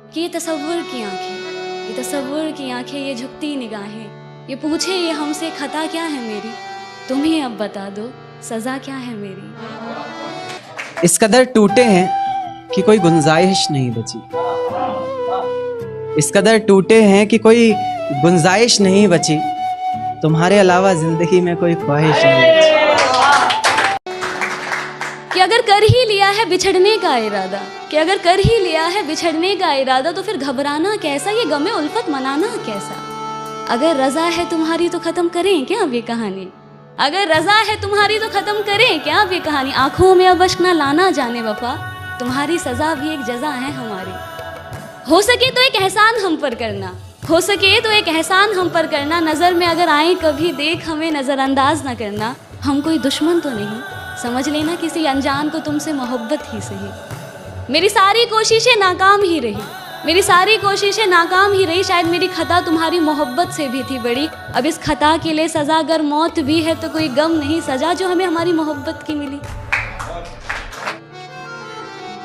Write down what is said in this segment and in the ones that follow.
कि ये तसव्वुर की आंखें, ये तसव्वुर की आंखें, ये झुकती निगाहें, ये पूछे ये हमसे खता क्या है मेरी, तुम ही अब बता दो सज़ा क्या है मेरी। इस कदर टूटे हैं कि कोई गुंजाइश नहीं बची, इस कदर टूटे हैं कि कोई गुंजाइश नहीं बची, तुम्हारे अलावा जिंदगी में कोई ख्वाहिश नहीं बची। कि अगर कर ही लिया है बिछड़ने का इरादा, कि अगर कर ही लिया है बिछड़ने का इरादा, तो फिर घबराना कैसा, ये गमे उल्फत मनाना कैसा। अगर रजा है तुम्हारी तो खत्म करें क्या अब ये कहानी, अगर रजा है तुम्हारी तो खत्म करें क्या अब ये कहानी। आंखों में अब अश्क ना लाना जाने वफा, तुम्हारी सजा भी एक जजा है हमारी। हो सके तो एक एहसान हम पर करना, हो सके तो एक एहसान हम पर करना, नज़र में अगर आए कभी देख हमें नज़रअंदाज ना करना। हम कोई दुश्मन तो नहीं, समझ लेना किसी अनजान को तुमसे मोहब्बत ही सही। मेरी सारी कोशिशें नाकाम ही रही, मेरी सारी कोशिशें नाकाम ही रही, शायद मेरी खता तुम्हारी मोहब्बत से भी थी बड़ी। अब इस खता के लिए सज़ा अगर मौत भी है तो कोई गम नहीं, सज़ा जो हमें हमारी मोहब्बत की मिली।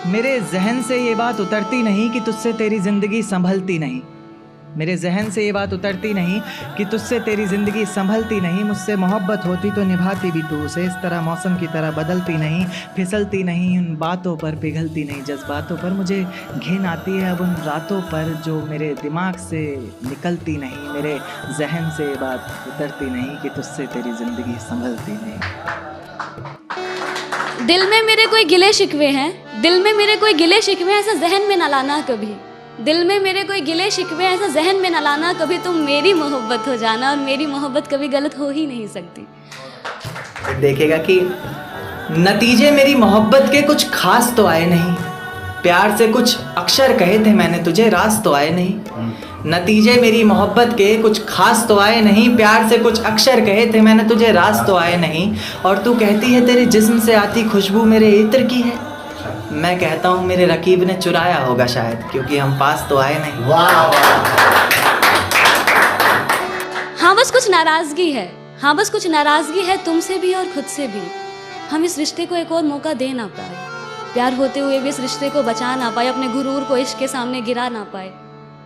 मेरे जहन से ये बात उतरती नहीं कि तुझसे तेरी ज़िंदगी संभलती नहीं, मेरे जहन से ये बात उतरती नहीं कि तुझसे तेरी ज़िंदगी संभलती नहीं। मुझसे मोहब्बत होती तो निभाती भी तू उसे, इस तरह मौसम की तरह बदलती नहीं, फिसलती नहीं, उन बातों पर पिघलती नहीं, जज्बातों पर मुझे घिन आती है अब उन रातों पर जो मेरे दिमाग से निकलती नहीं। मेरे जहन से ये बात उतरती नहीं कि तुझसे तेरी ज़िंदगी संभलती नहीं। दिल में मेरे कोई गिले शिकवे हैं, दिल में मेरे कोई गिले शिकवे, ऐसा जहन में न लाना कभी। दिल में मेरे कोई गिले शिकवे, ऐसा जहन में न लाना कभी। तुम मेरी मोहब्बत हो जाना, और मेरी मोहब्बत कभी गलत हो ही नहीं सकती। देखेगा कि नतीजे मेरी मोहब्बत के कुछ खास तो आए नहीं, प्यार से कुछ अक्षर कहे थे मैंने तुझे, राज तो आए नहीं। नतीजे मेरी मोहब्बत के कुछ खास तो आए नहीं, प्यार से कुछ अक्षर कहे थे मैंने तुझे, राज तो आए नहीं। और तू कहती है तेरे जिस्म से आती खुशबू मेरे इत्र की है, मैं कहता हूँ मेरे रकीब ने चुराया होगा शायद, क्योंकि हम पास तो आए नहीं। हाँ बस कुछ नाराज़गी है, हाँ बस कुछ नाराज़गी है तुमसे भी और खुद से भी। हम इस रिश्ते को एक और मौका दे ना पाए, प्यार होते हुए भी इस रिश्ते को बचा ना पाए, अपने गुरूर को इश्क के सामने गिरा ना पाए।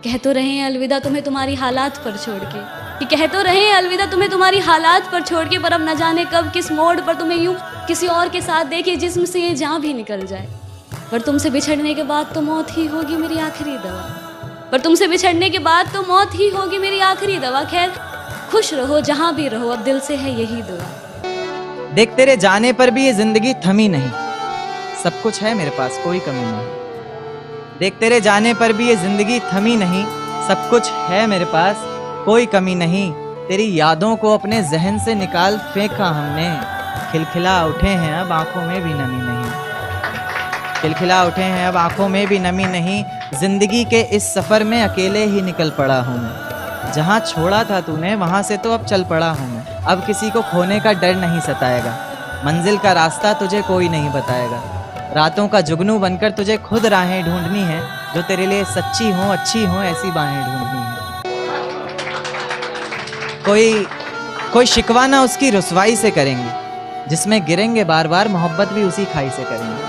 कह तो रहे हैं अलविदा तुम्हें तुम्हारी हालात पर छोड़ के, कि कह तो रहे हैं अलविदा तुम्हें तुम्हारी हालात पर छोड़ के, पर अब न जाने कब किस मोड़ पर तुम्हें यूं किसी और के साथ देखे जिस्म से ये जान भी निकल जाए। पर तुमसे बिछड़ने के बाद तो मौत ही होगी मेरी आखिरी दवा, पर तुमसे बिछड़ने के बाद तो मौत ही होगी मेरी आखिरी दवा। खैर खुश रहो जहाँ भी रहो, अब दिल से है यही दुआ। देख तेरे जाने पर भी ये जिंदगी थमी नहीं, सब कुछ है मेरे पास कोई कमी नहीं। देख तेरे जाने पर भी ये जिंदगी थमी नहीं, सब कुछ है मेरे पास कोई कमी नहीं। तेरी यादों को अपने जहन से निकाल फेंका हमने, खिलखिला उठे हैं अब आंखों में भी नमी नहीं, खिलखिला उठे हैं अब आंखों में भी नमी नहीं। जिंदगी के इस सफ़र में अकेले ही निकल पड़ा हूँ मैं, जहाँ छोड़ा था तूने वहाँ से तो अब चल पड़ा हूँ मैं। अब किसी को खोने का डर नहीं सताएगा, मंजिल का रास्ता तुझे कोई नहीं बताएगा। रातों का जुगनू बनकर तुझे खुद राहें ढूंढनी है, जो तेरे लिए सच्ची हो अच्छी हो ऐसी बाहें ढूंढनी है। कोई शिकवा ना उसकी रुसवाई से करेंगे, जिसमें गिरेंगे बार बार मोहब्बत भी उसी खाई से करेंगे।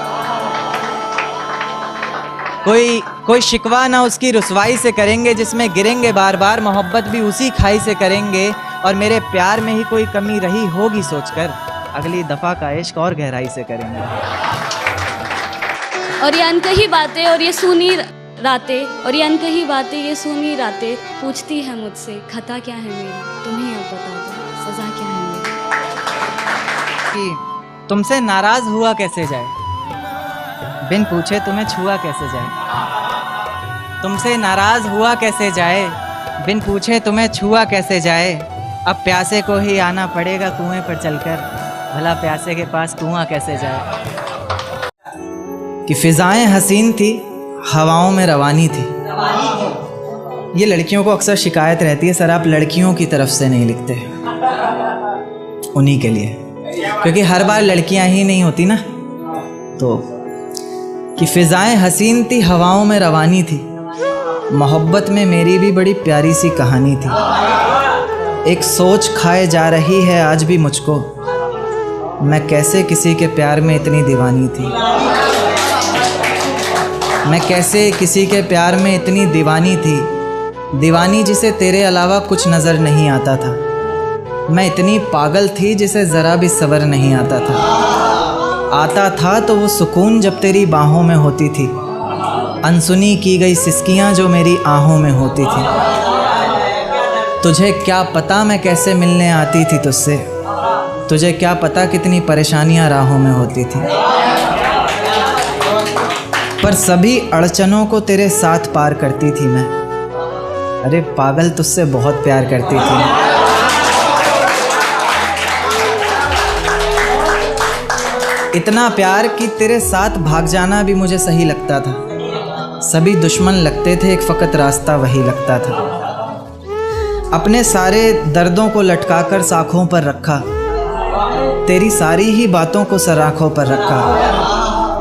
कोई शिकवा ना उसकी रुसवाई से करेंगे, जिसमें गिरेंगे बार बार मोहब्बत भी उसी खाई से करेंगे। और मेरे प्यार में ही कोई कमी रही होगी सोचकर, अगली दफ़ा का इश्क और गहराई से करेंगे। और ये अनकही बातें और ये सुनी रातें, और ये अनकही बातें ये सुनी रातें, पूछती है मुझसे खता क्या है मेरी, तुम्हें अब बता दो सज़ा क्या है मेरी। कि तुमसे नाराज़ हुआ कैसे जाए, बिन पूछे तुम्हें छुआ कैसे जाए। तुमसे नाराज़ हुआ कैसे जाए, बिन पूछे तुम्हें छुआ कैसे जाए। अब प्यासे को ही आना पड़ेगा कुएं पर चलकर, भला प्यासे के पास कुआं कैसे जाए। कि फ़िज़ाएं हसीन थी हवाओं में रवानी थी। ये लड़कियों को अक्सर शिकायत रहती है, सर आप लड़कियों की तरफ से नहीं लिखते, उन्हीं के लिए, क्योंकि हर बार लड़कियां ही नहीं होती ना। तो कि फ़िज़ाएं हसीन थी हवाओं में रवानी थी, मोहब्बत में मेरी भी बड़ी प्यारी सी कहानी थी। एक सोच खाए जा रही है आज भी मुझको, मैं कैसे किसी के प्यार में इतनी दीवानी थी। मैं कैसे किसी के प्यार में इतनी दीवानी थी, दीवानी जिसे तेरे अलावा कुछ नज़र नहीं आता था। मैं इतनी पागल थी जिसे ज़रा भी सब्र नहीं आता था तो वो सुकून जब तेरी बाहों में होती थी, अनसुनी की गई सिसकियाँ जो मेरी आहों में होती थी। तुझे क्या पता मैं कैसे मिलने आती थी तुझसे, तुझे क्या पता कितनी परेशानियाँ राहों में होती थी, पर सभी अड़चनों को तेरे साथ पार करती थी मैं। अरे पागल, तुझसे बहुत प्यार करती थी। इतना प्यार कि तेरे साथ भाग जाना भी मुझे सही लगता था। सभी दुश्मन लगते थे, एक फ़कत रास्ता वही लगता था। अपने सारे दर्दों को लटकाकर साखों पर रखा, तेरी सारी ही बातों को सराखों पर रखा,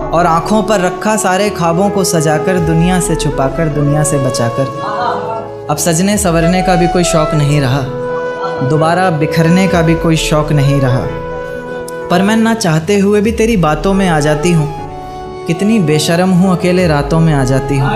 और आँखों पर रखा सारे ख्वाबों को सजाकर, दुनिया से छुपाकर, दुनिया से बचाकर। अब सजने संवरने का भी कोई शौक़ नहीं रहा, दोबारा बिखरने का भी कोई शौक़ नहीं रहा, पर मैं ना चाहते हुए भी तेरी बातों में आ जाती हूँ। कितनी बेशर्म हूँ, अकेले रातों में आ जाती हूँ।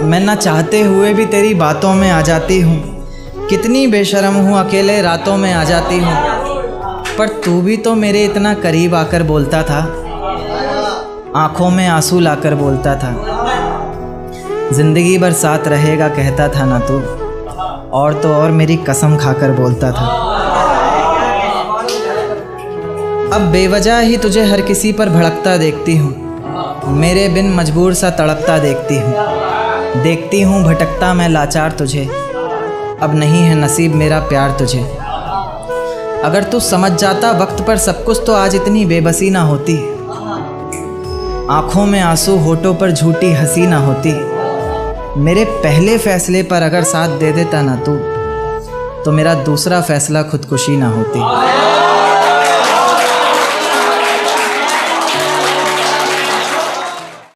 मैं ना चाहते हुए भी तेरी बातों में आ जाती हूँ। कितनी बेशर्म हूँ, अकेले रातों में आ जाती हूँ, पर तू भी तो मेरे इतना करीब आकर बोलता था, आँखों में आंसू लाकर बोलता था, ज़िंदगी भर साथ रहेगा कहता था ना तू, और तो और मेरी कसम खाकर बोलता था। अब बेवजह ही तुझे हर किसी पर भड़कता देखती हूँ, मेरे बिन मजबूर सा तड़पता देखती हूँ भटकता मैं लाचार तुझे। अब नहीं है नसीब मेरा प्यार तुझे। अगर तू समझ जाता वक्त पर सब कुछ तो आज इतनी बेबसी ना होती, आँखों में आंसू होठों पर झूठी हंसी ना होती। मेरे पहले फैसले पर अगर साथ दे देता ना तू, तो मेरा दूसरा फैसला खुदकुशी ना होती।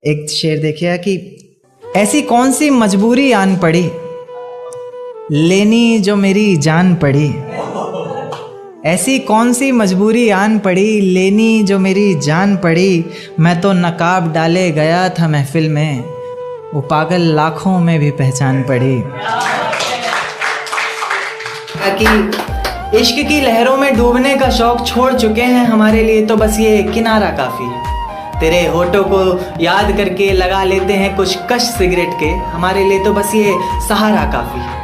एक शेर देखिए कि ऐसी कौन सी मजबूरी आन पड़ी, लेनी जो मेरी जान पड़ी। ऐसी कौन सी मजबूरी आन पड़ी, लेनी जो मेरी जान पड़ी। मैं तो नकाब डाले गया था महफिल में, वो पागल लाखों में भी पहचान पड़ी। कि इश्क की लहरों में डूबने का शौक छोड़ चुके हैं, हमारे लिए तो बस ये किनारा काफ़ी है। तेरे होठों को याद करके लगा लेते हैं कुछ कश सिगरेट के, हमारे लिए तो बस ये सहारा काफ़ी है।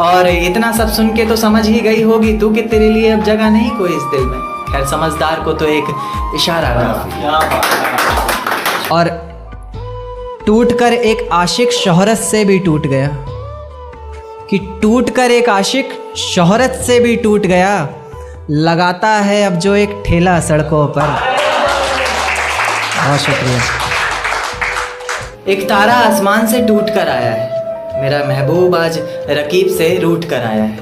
और इतना सब सुन के तो समझ ही गई होगी तू कि तेरे लिए अब जगह नहीं कोई इस दिल में। खैर समझदार को तो एक इशारा काफ़ी। और टूटकर एक आशिक शोहरत से भी टूट गया, कि टूटकर एक आशिक शोहरत से भी टूट गया, लगाता है अब जो एक ठेला सड़कों पर। बहुत शुक्रिया। एक तारा आसमान से टूट कर आया है, मेरा महबूब आज रकीब से रूठ कर आया है।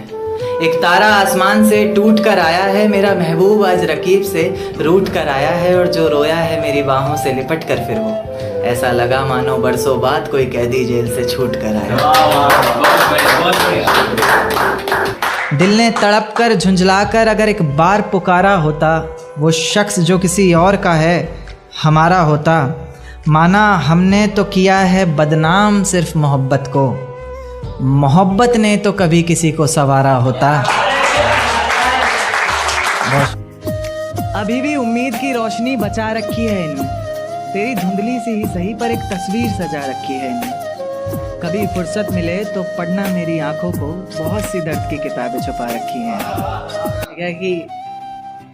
एक तारा आसमान से टूट कर आया है, मेरा महबूब आज रकीब से रूठ कर आया है। और जो रोया है मेरी बाहों से लिपट कर फिर वो, ऐसा लगा मानो बरसों बाद कोई कैदी जेल से छूट कर आया। दिल ने तड़प कर झुंझला कर अगर एक बार पुकारा होता, वो शख्स जो किसी और का है हमारा होता। माना हमने तो किया है बदनाम सिर्फ मोहब्बत को, मोहब्बत ने तो कभी किसी को संवारा होता। अभी भी उम्मीद की रोशनी बचा रखी है इनमें, तेरी धुंधली से ही सही पर एक तस्वीर सजा रखी है इनमें। कभी फुर्सत मिले तो पढ़ना मेरी आंखों को, बहुत सी दर्द की किताबें छुपा रखी हैं। कि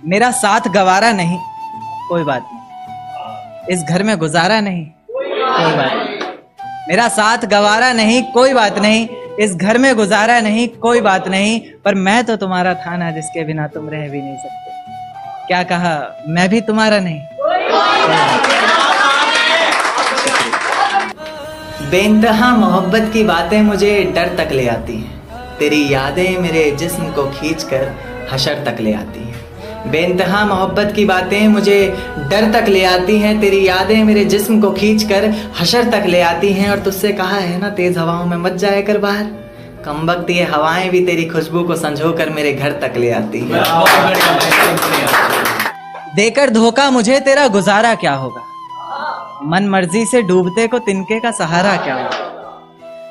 मेरा साथ गवारा नहीं, कोई बात नहीं, इस घर में गुजारा नहीं, कोई बात नहीं। मेरा साथ गवारा नहीं, कोई बात नहीं, इस घर में गुजारा नहीं, कोई बात नहीं, पर मैं तो तुम्हारा था ना जिसके बिना तुम रह भी नहीं सकते। क्या कहा, मैं भी तुम्हारा नहीं। बेइंतहा मोहब्बत की बातें मुझे डर तक ले आती हैं, तेरी यादें मेरे जिस्म को खींचकर हशर तक ले आती हैं। बेइंतहा मोहब्बत की बातें मुझे डर तक ले आती हैं, तेरी यादें मेरे जिस्म को खींचकर हशर तक ले आती हैं। और तुझसे कहा है ना तेज हवाओं में मत जाया कर बाहर, कमबख्त ये हवाएं भी तेरी खुशबू को संजो कर मेरे घर तक ले आती हैं। देकर धोखा मुझे तेरा गुजारा क्या होगा, मन मर्जी से डूबते को तिनके का सहारा क्या होगा।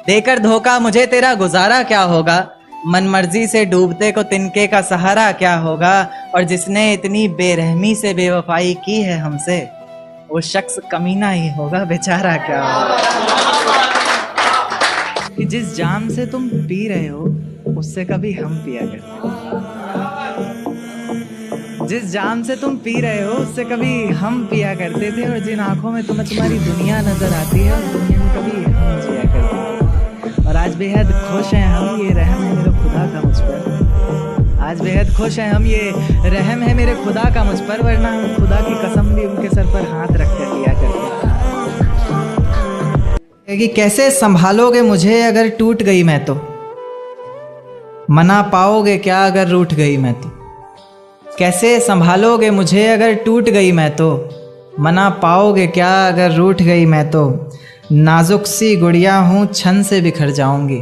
देकर धोखा मुझे तेरा गुजारा क्या होगा, मन मर्जी से डूबते को तिनके का सहारा क्या होगा। और जिसने इतनी बेरहमी से बेवफाई की है हमसे, वो शख्स कमीना ही होगा, बेचारा क्या होगा। कि जिस जाम से तुम पी रहे हो उससे कभी हम पिया करते, जिस जाम से तुम पी रहे हो उससे कभी हम पिया करते थे। और जिन आंखों में तुम्हें तुम्हारी दुनिया नजर आती है, उस दुनिया में कभी हम जिया करते थे। और आज बेहद खुश हैं हम, ये रहम है मेरे खुदा का मुझ पर। आज बेहद खुश हैं हम, ये रहम है मेरे खुदा का मुझ पर, वरना हम खुदा की कसम भी उनके सर पर हाथ रख कर लिया करते। कि कैसे संभालोगे मुझे अगर टूट गई मैं तो, मना पाओगे क्या अगर रूठ गई मैं तो। कैसे संभालोगे मुझे अगर टूट गई मैं तो, मना पाओगे क्या अगर रूठ गई मैं तो। नाजुक सी गुड़िया हूँ छन से बिखर जाऊंगी,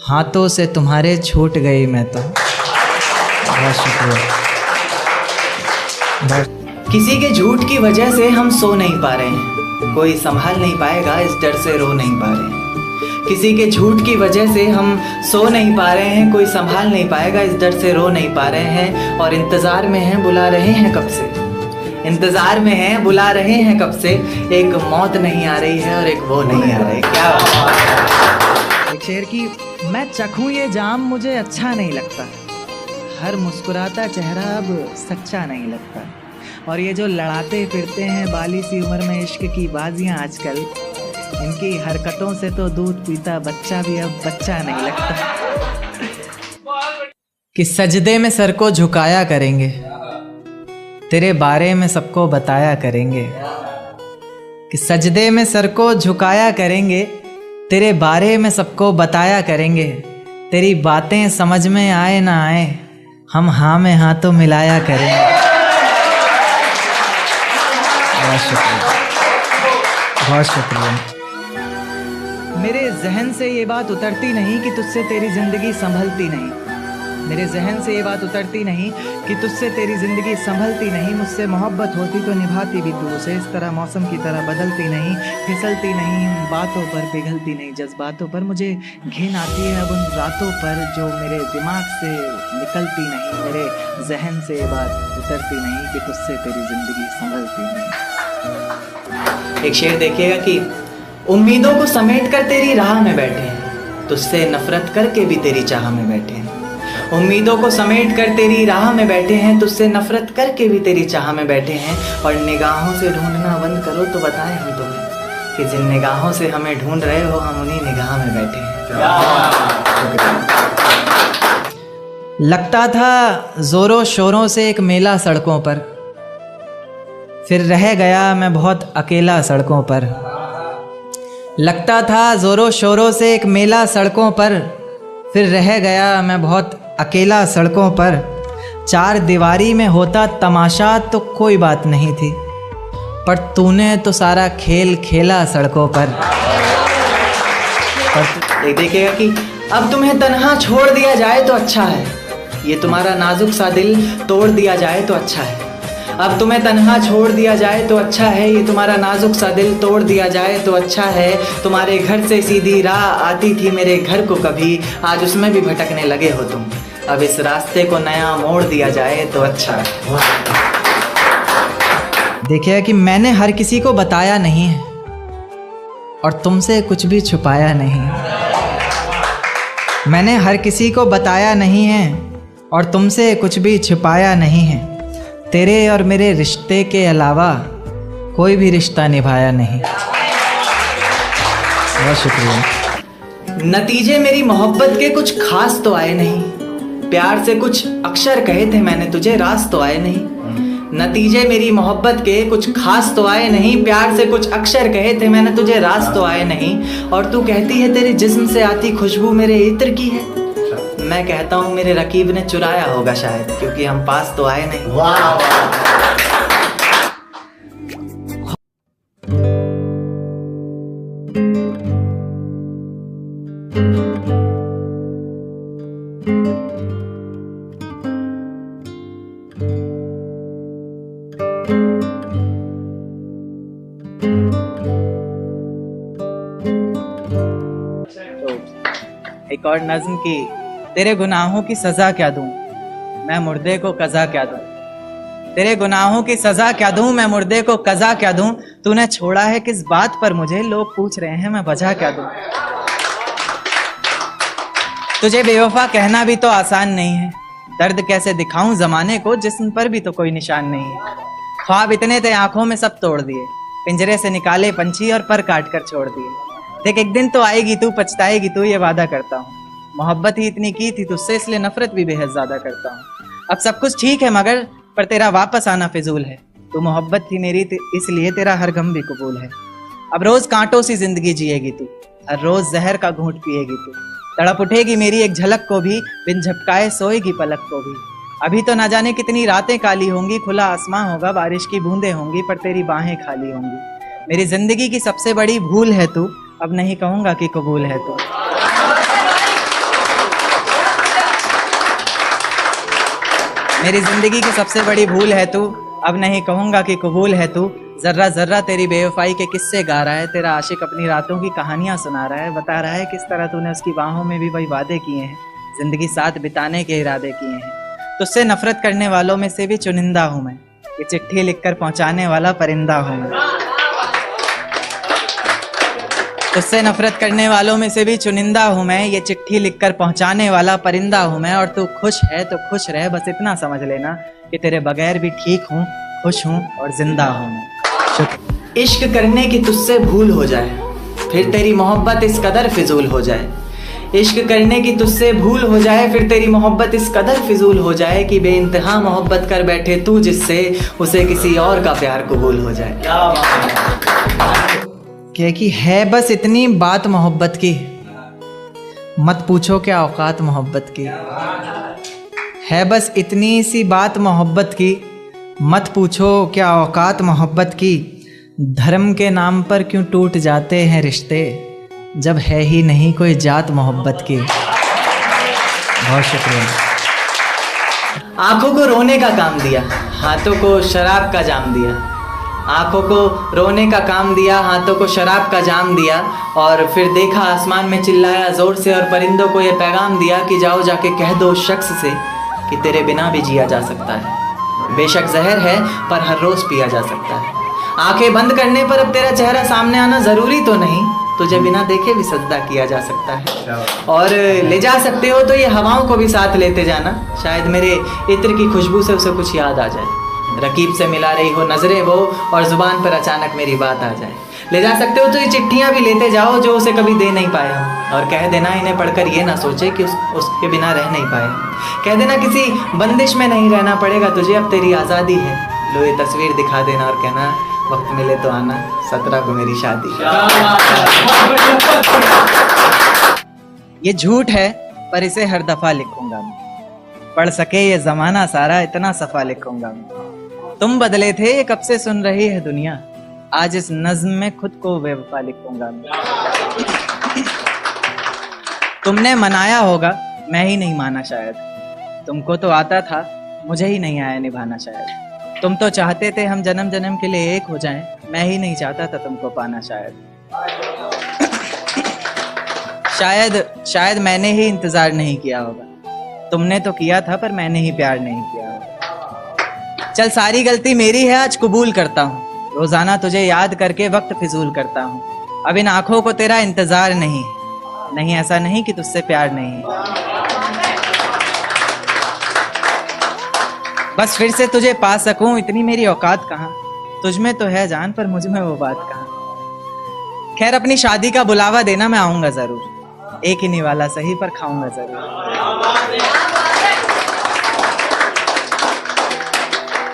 हाथों से तुम्हारे छूट गई मैं तो। बहुत शुक्रिया। किसी के झूठ की वजह से हम सो नहीं पा रहे हैं, कोई संभाल नहीं पाएगा इस डर से रो नहीं पा रहे हैं। किसी के झूठ की वजह से हम सो नहीं पा रहे हैं, कोई संभाल नहीं पाएगा इस डर से रो नहीं पा रहे हैं। और इंतज़ार में हैं बुला रहे हैं कब से, इंतजार में हैं बुला रहे हैं कब से। एक मौत नहीं आ रही है और एक वो नहीं आ रही। क्या एक शेर की, मैं चखूं ये जाम मुझे अच्छा नहीं लगता, हर मुस्कुराता चेहरा अब सच्चा नहीं लगता। और ये जो लड़ाते फिरते हैं बाली सी उम्र में इश्क की बाजियां आजकल, इनकी हरकतों से तो दूध पीता बच्चा भी अब बच्चा नहीं लगता। कि सजदे में सर को झुकाया करेंगे, तेरे बारे में सबको बताया करेंगे। कि सजदे में सर को झुकाया करेंगे, तेरे बारे में सबको बताया करेंगे। तेरी बातें समझ में आए ना आए, हम हाँ में हाँ तो मिलाया करेंगे। बहुत शुक्रिया, बहुत शुक्रिया। मेरे जहन से ये बात उतरती नहीं कि तुझसे तेरी ज़िंदगी संभलती नहीं, मेरे जहन से ये बात उतरती नहीं कि तुझसे तेरी ज़िंदगी संभलती नहीं। मुझसे मोहब्बत होती तो निभाती भी तू उसे, इस तरह मौसम की तरह बदलती नहीं, फिसलती नहीं, उन बातों पर पिघलती नहीं, जज्बातों पर मुझे घिन आती है अब उन रातों पर जो मेरे दिमाग से निकलती नहीं। मेरे जहन से ये बात उतरती नहीं कि तुझसे तेरी ज़िंदगी संभलती नहीं। एक शेर देखिएगा कि उम्मीदों को समेट कर तेरी राह में बैठे हैं, तुझसे नफरत करके भी तेरी चाह में बैठे हैं। उम्मीदों को समेट कर तेरी राह में बैठे हैं, तुझसे नफरत करके भी तेरी चाह में बैठे हैं। और निगाहों से ढूंढना बंद करो तो बताएं हम तुम्हें कि जिन निगाहों से हमें ढूंढ रहे हो हम उन्हीं निगाह में बैठे हैं। लगता था जोरों शोरों से एक मेला सड़कों पर, फिर रह गया मैं बहुत अकेला सड़कों पर। लगता था जोरों शोरों से एक मेला सड़कों पर, फिर रह गया मैं बहुत अकेला सड़कों पर। चार दीवारी में होता तमाशा तो कोई बात नहीं थी, पर तूने तो सारा खेल खेला सड़कों पर। देखिएगा कि अब तुम्हें तन्हा छोड़ दिया जाए तो अच्छा है, ये तुम्हारा नाजुक सा दिल तोड़ दिया जाए तो अच्छा है। अब तुम्हें तन्हा छोड़ दिया जाए तो अच्छा है, ये तुम्हारा नाजुक सा दिल तोड़ दिया जाए तो अच्छा है। तुम्हारे घर से सीधी राह आती थी मेरे घर को कभी, आज उसमें भी भटकने लगे हो तुम, अब इस रास्ते को नया मोड़ दिया जाए तो अच्छा है। देखिए कि मैंने हर किसी को बताया नहीं है और तुमसे कुछ भी छुपाया नहीं। मैंने हर किसी को बताया नहीं है और तुमसे कुछ भी छुपाया नहीं है। तेरे और मेरे रिश्ते के अलावा कोई भी रिश्ता निभाया नहीं। बहुत शुक्रिया। नतीजे मेरी मोहब्बत के कुछ खास तो आए नहीं, प्यार से कुछ अक्षर कहे थे मैंने तुझे, रास तो आए नहीं। नतीजे मेरी मोहब्बत के कुछ खास तो आए नहीं, प्यार से कुछ अक्षर कहे थे मैंने तुझे, रास तो आए नहीं। और तू कहती है तेरे जिस्म से आती खुशबू मेरे इत्र की है, मैं कहता हूँ मेरे रकीब ने चुराया होगा शायद, क्योंकि हम पास तो आए नहीं। वाह वाह। एक और नज्म की, तेरे गुनाहों की सजा क्या दूं मैं मुर्दे को कज़ा क्या दूं, तेरे गुनाहों की सजा क्या दूं मैं मुर्दे को कज़ा क्या दूं, तूने छोड़ा है किस बात पर मुझे, लोग पूछ रहे हैं मैं वजह क्या दूं। तुझे बेवफा कहना भी तो आसान नहीं है, दर्द कैसे दिखाऊं जमाने को जिस्म पर भी तो कोई निशान नहीं है। ख्वाब इतने थे आंखों में सब तोड़ दिए, पिंजरे से निकाले पंछी और पर काट कर छोड़ दिए। देख एक दिन तो आएगी तू, पछताएगी तू, ये वादा करता हूँ। मोहब्बत ही इतनी की थी तुझसे, इसलिए नफरत भी बेहद ज्यादा करता हूँ। अब सब कुछ ठीक है मगर पर तेरा वापस आना फिजूल है। तू मोहब्बत थी मेरी इसलिए तेरा हर गम भी कबूल है। अब रोज कांटों सी जिंदगी जिएगी तू, हर रोज जहर का घूंट पिएगी तू। तड़प उठेगी मेरी एक झलक को भी, बिन झपकाए सोएगी पलक को भी। अभी तो ना जाने कितनी रातें काली होंगी, खुला आसमां होगा, बारिश की बूंदें होंगी, पर तेरी बाहें खाली होंगी। मेरी जिंदगी की सबसे बड़ी भूल है तू, अब नहीं कहूंगा कि कबूल है तू। मेरी जिंदगी की सबसे बड़ी भूल है तू, अब नहीं कहूंगा कि कबूल है तू। जर्रा जर्रा तेरी बेवफाई के किस्से गा रहा है, तेरा आशिक अपनी रातों की कहानियां सुना रहा है, बता रहा है किस तरह तूने उसकी बाहों में भी वही वादे किए हैं, जिंदगी साथ बिताने के इरादे किए हैं। तुझसे नफरत करने वालों में से भी चुनिंदा हूं मैं, ये चिट्ठी लिखकर पहुंचाने वाला परिंदा हूं मैं। तुझसे नफरत करने वालों में से भी चुनिंदा हूं मैं, ये चिट्ठी लिखकर पहुंचाने वाला परिंदा हूं मैं। और तू खुश है तो खुश रह, बस इतना समझ लेना कि तेरे बगैर भी ठीक हूं, खुश हूं और जिंदा हूं मैं। इश्क करने की तुझसे भूल हो जाए, फिर तेरी मोहब्बत इस कदर फिजूल हो जाए। इश्क करने की तुझसे भूल हो जाए, फिर तेरी मोहब्बत इस कदर फिजूल हो जाए कि बेइंतहा मोहब्बत कर बैठे तू जिससे, उसे किसी और का प्यार कबूल हो जाए। क्या कि है बस इतनी बात मोहब्बत की, मत पूछो क्या औकात मोहब्बत की। है बस इतनी सी बात मोहब्बत की, मत पूछो क्या औकात मोहब्बत की। धर्म के नाम पर क्यों टूट जाते हैं रिश्ते, जब है ही नहीं कोई जात मोहब्बत की। बहुत शुक्रिया। आंखों को रोने का काम दिया, हाथों को शराब का जाम दिया। आंखों को रोने का काम दिया, हाथों को शराब का जाम दिया। और फिर देखा आसमान में चिल्लाया जोर से और परिंदों को ये पैगाम दिया कि जाओ जाके कह दो उस शख्स से कि तेरे बिना भी जिया जा सकता है। बेशक जहर है पर हर रोज पिया जा सकता है। आंखें बंद करने पर अब तेरा चेहरा सामने आना जरूरी तो नहीं, तुझे बिना देखे भी सजदा किया जा सकता है। और ले जा सकते हो तो ये हवाओं को भी साथ लेते जाना, शायद मेरे इत्र की खुशबू से उसे कुछ याद आ जाए। रकीब से मिला रही हो नजरें वो और जुबान पर अचानक मेरी बात आ जाए। ले जा सकते हो तो ये चिट्ठियां भी लेते जाओ जो उसे कभी दे नहीं पाया, और कह देना इन्हें पढ़कर ये ना सोचे कि उसके बिना रह नहीं पाए। कह देना किसी बंदिश में नहीं रहना पड़ेगा तुझे, अब तेरी आज़ादी है। लो ये तस्वीर दिखा देना और कहना वक्त मिले तो आना, 17 को मेरी शादी। ये झूठ है पर इसे हर दफा लिखूंगा मैं, पढ़ सके ये जमाना सारा इतना सफा लिखूंगा मैं। तुम बदले थे ये कब से सुन रही है दुनिया, आज इस नज्म में खुद को बेवफा लिखूंगा मैं। तुमने मनाया होगा मैं ही नहीं माना शायद, तुमको तो आता था मुझे ही नहीं आया निभाना शायद। तुम तो चाहते थे हम जन्म जन्म के लिए एक हो जाएं, मैं ही नहीं चाहता था तुमको पाना शायद। शायद मैंने ही इंतजार नहीं किया होगा, तुमने तो किया था पर मैंने ही प्यार नहीं किया होगा। चल सारी गलती मेरी है आज कबूल करता हूँ, रोजाना तुझे याद करके वक्त फिजूल करता हूँ। अब इन आंखों को तेरा इंतजार नहीं, नहीं ऐसा नहीं कि तुझसे प्यार नहीं। बस फिर से तुझे पा सकूं इतनी मेरी औकात कहाँ, तुझ में तो है जान पर मुझ में वो बात कहाँ। खैर अपनी शादी का बुलावा देना मैं आऊंगा जरूर, एक ही निवाला सही पर खाऊंगा जरूर।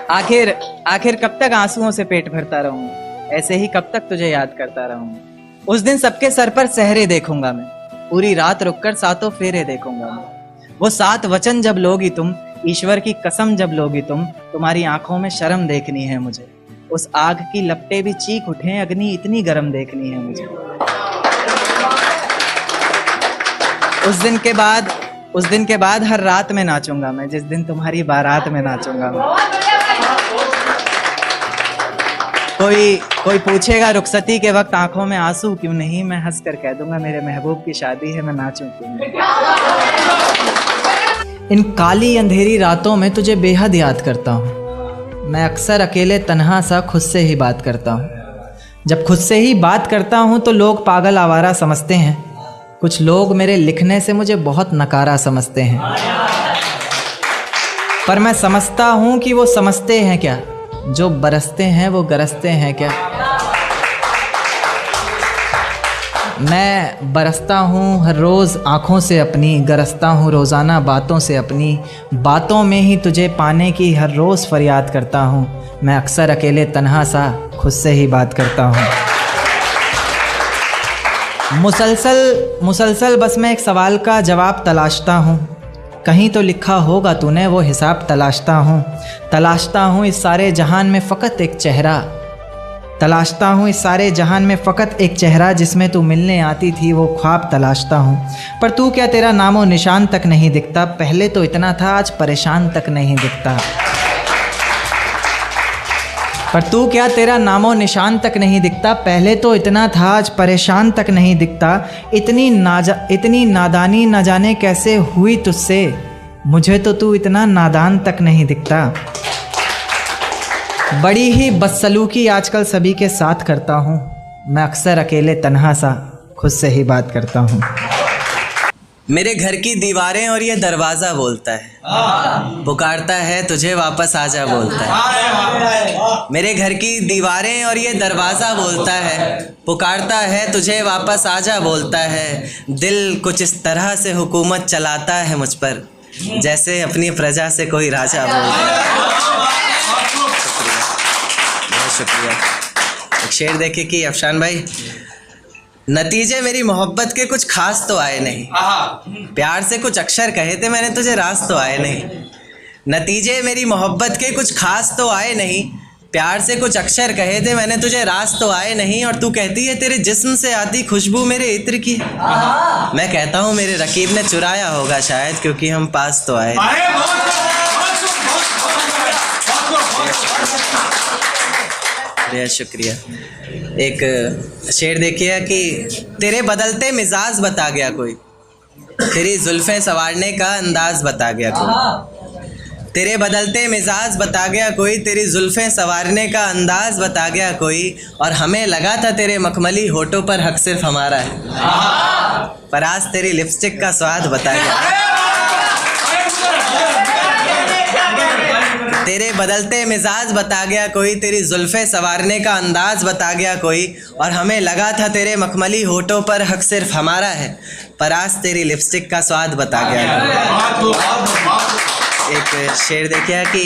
आखिर कब तक आंसुओं से पेट भरता रहूं, ऐसे ही कब तक तुझे याद करता रहूं। उस दिन सबके सर पर सहरे देखूंगा मैं, पूरी रात रुककर सातों फेरे देखूंगा मैं। वो 7 वचन जब लोगी तुम, ईश्वर की कसम जब लोगी तुम, तुम्हारी आंखों में शर्म देखनी है मुझे। उस आग की लपटें भी चीख उठें, अग्नि इतनी गर्म देखनी है मुझे। उस दिन के बाद हर रात में नाचूंगा मैं, जिस दिन तुम्हारी बारात में नाचूंगा मैं। कोई पूछेगा रुखसती के वक्त आंखों में आंसू क्यों नहीं, मैं हंस कर कह दूंगा मेरे महबूब की शादी है, मैं नाचूं क्यों नहीं। इन काली अंधेरी रातों में तुझे बेहद याद करता हूँ। मैं अक्सर अकेले तन्हा सा खुद से ही बात करता हूँ। जब खुद से ही बात करता हूँ तो लोग पागल आवारा समझते हैं। कुछ लोग मेरे लिखने से मुझे बहुत नकारा समझते हैं, पर मैं समझता हूँ कि वो समझते हैं क्या, जो बरसते हैं वो गरजते हैं क्या। मैं बरसता हूँ हर रोज़ आँखों से अपनी, गरजता हूँ रोज़ाना बातों से अपनी। बातों में ही तुझे पाने की हर रोज़ फरियाद करता हूँ। मैं अक्सर अकेले तन्हा सा खुद से ही बात करता हूँ। मुसलसल बस मैं एक सवाल का जवाब तलाशता हूँ। कहीं तो लिखा होगा तूने वो हिसाब तलाशता हूँ इस सारे जहान में फ़कत एक चेहरा, तलाशता हूँ इस सारे जहान में फ़कत एक चेहरा, जिसमें तू मिलने आती थी वो ख्वाब तलाशता हूँ। पर तू क्या तेरा नामो निशान तक नहीं दिखता, पहले तो इतना था आज परेशान तक नहीं दिखता। पर तू क्या तेरा नामो निशान तक नहीं दिखता, पहले तो इतना था आज परेशान तक नहीं दिखता। इतनी नादानी न जाने कैसे हुई तुझसे, मुझे तो तू इतना नादान तक नहीं दिखता। बड़ी ही बदसलूकी आजकल सभी के साथ करता हूँ। मैं अक्सर अकेले तन्हा सा खुद से ही बात करता हूँ। मेरे घर की दीवारें और ये दरवाज़ा बोलता है, पुकारता है तुझे वापस आजा बोलता है। मेरे घर की दीवारें और ये दरवाज़ा बोलता है, पुकारता है तुझे वापस आजा बोलता है। दिल कुछ इस तरह से हुकूमत चलाता है मुझ पर, जैसे अपनी प्रजा से कोई राजा बोलता है। बहुत शुक्रिया। एक शेर देखे कि अफशान भाई, नतीजे मेरी मोहब्बत के कुछ खास तो आए नहीं, प्यार से कुछ अक्षर कहे थे मैंने तुझे रास तो आए नहीं। नतीजे मेरी मोहब्बत के कुछ खास तो आए नहीं, प्यार से कुछ अक्षर कहे थे मैंने तुझे रास तो आए नहीं। और तू कहती है तेरे जिस्म से आती खुशबू मेरे इत्र की, मैं कहता हूँ मेरे रकीब ने चुराया होगा शायद, क्योंकि हम पास तो आए। शुक्रिया। एक शेर देखिए कि तेरे बदलते मिजाज बता गया कोई, तेरी जुल्फ़ें संवारने का अंदाज बता गया कोई। तेरे बदलते मिजाज बता गया कोई, तेरी जुल्फ़ें संवारने का अंदाज बता गया कोई। और हमें लगा था तेरे मखमली होठों पर हक सिर्फ हमारा है, पर आज तेरी लिपस्टिक का स्वाद बता गया। तेरे बदलते मिजाज बता गया कोई, तेरी जुल्फ़ें संवारने का अंदाज बता गया कोई। और हमें लगा था तेरे मखमली होठों पर हक सिर्फ हमारा है, पर आज तेरी लिपस्टिक का स्वाद बता गया। एक शेर देखिए कि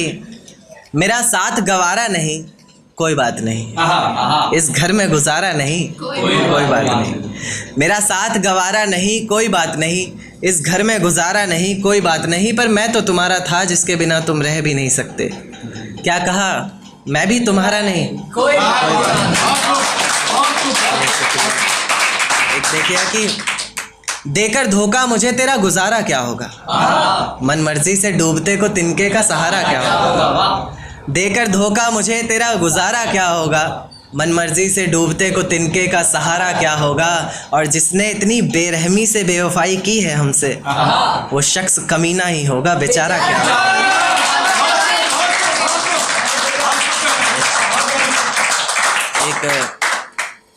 मेरा साथ गवारा नहीं कोई बात नहीं, इस घर में गुजारा नहीं कोई बात नहीं। मेरा साथ गवारा नहीं कोई बात नहीं, इस घर में गुजारा नहीं कोई बात नहीं। पर मैं तो तुम्हारा था जिसके बिना तुम रह भी नहीं सकते। क्या कहा, मैं भी तुम्हारा नहीं कोई बात नहीं। एक देखिए कि देकर धोखा मुझे तेरा गुजारा क्या होगा, मन मर्जी से डूबते को तिनके का सहारा क्या होगा। देकर धोखा मुझे तेरा गुजारा क्या होगा, मन मर्जी से डूबते को तिनके का सहारा क्या होगा। और जिसने इतनी बेरहमी से बेवफाई की है हमसे, वो शख्स कमीना ही होगा, बेचारा क्या होगा।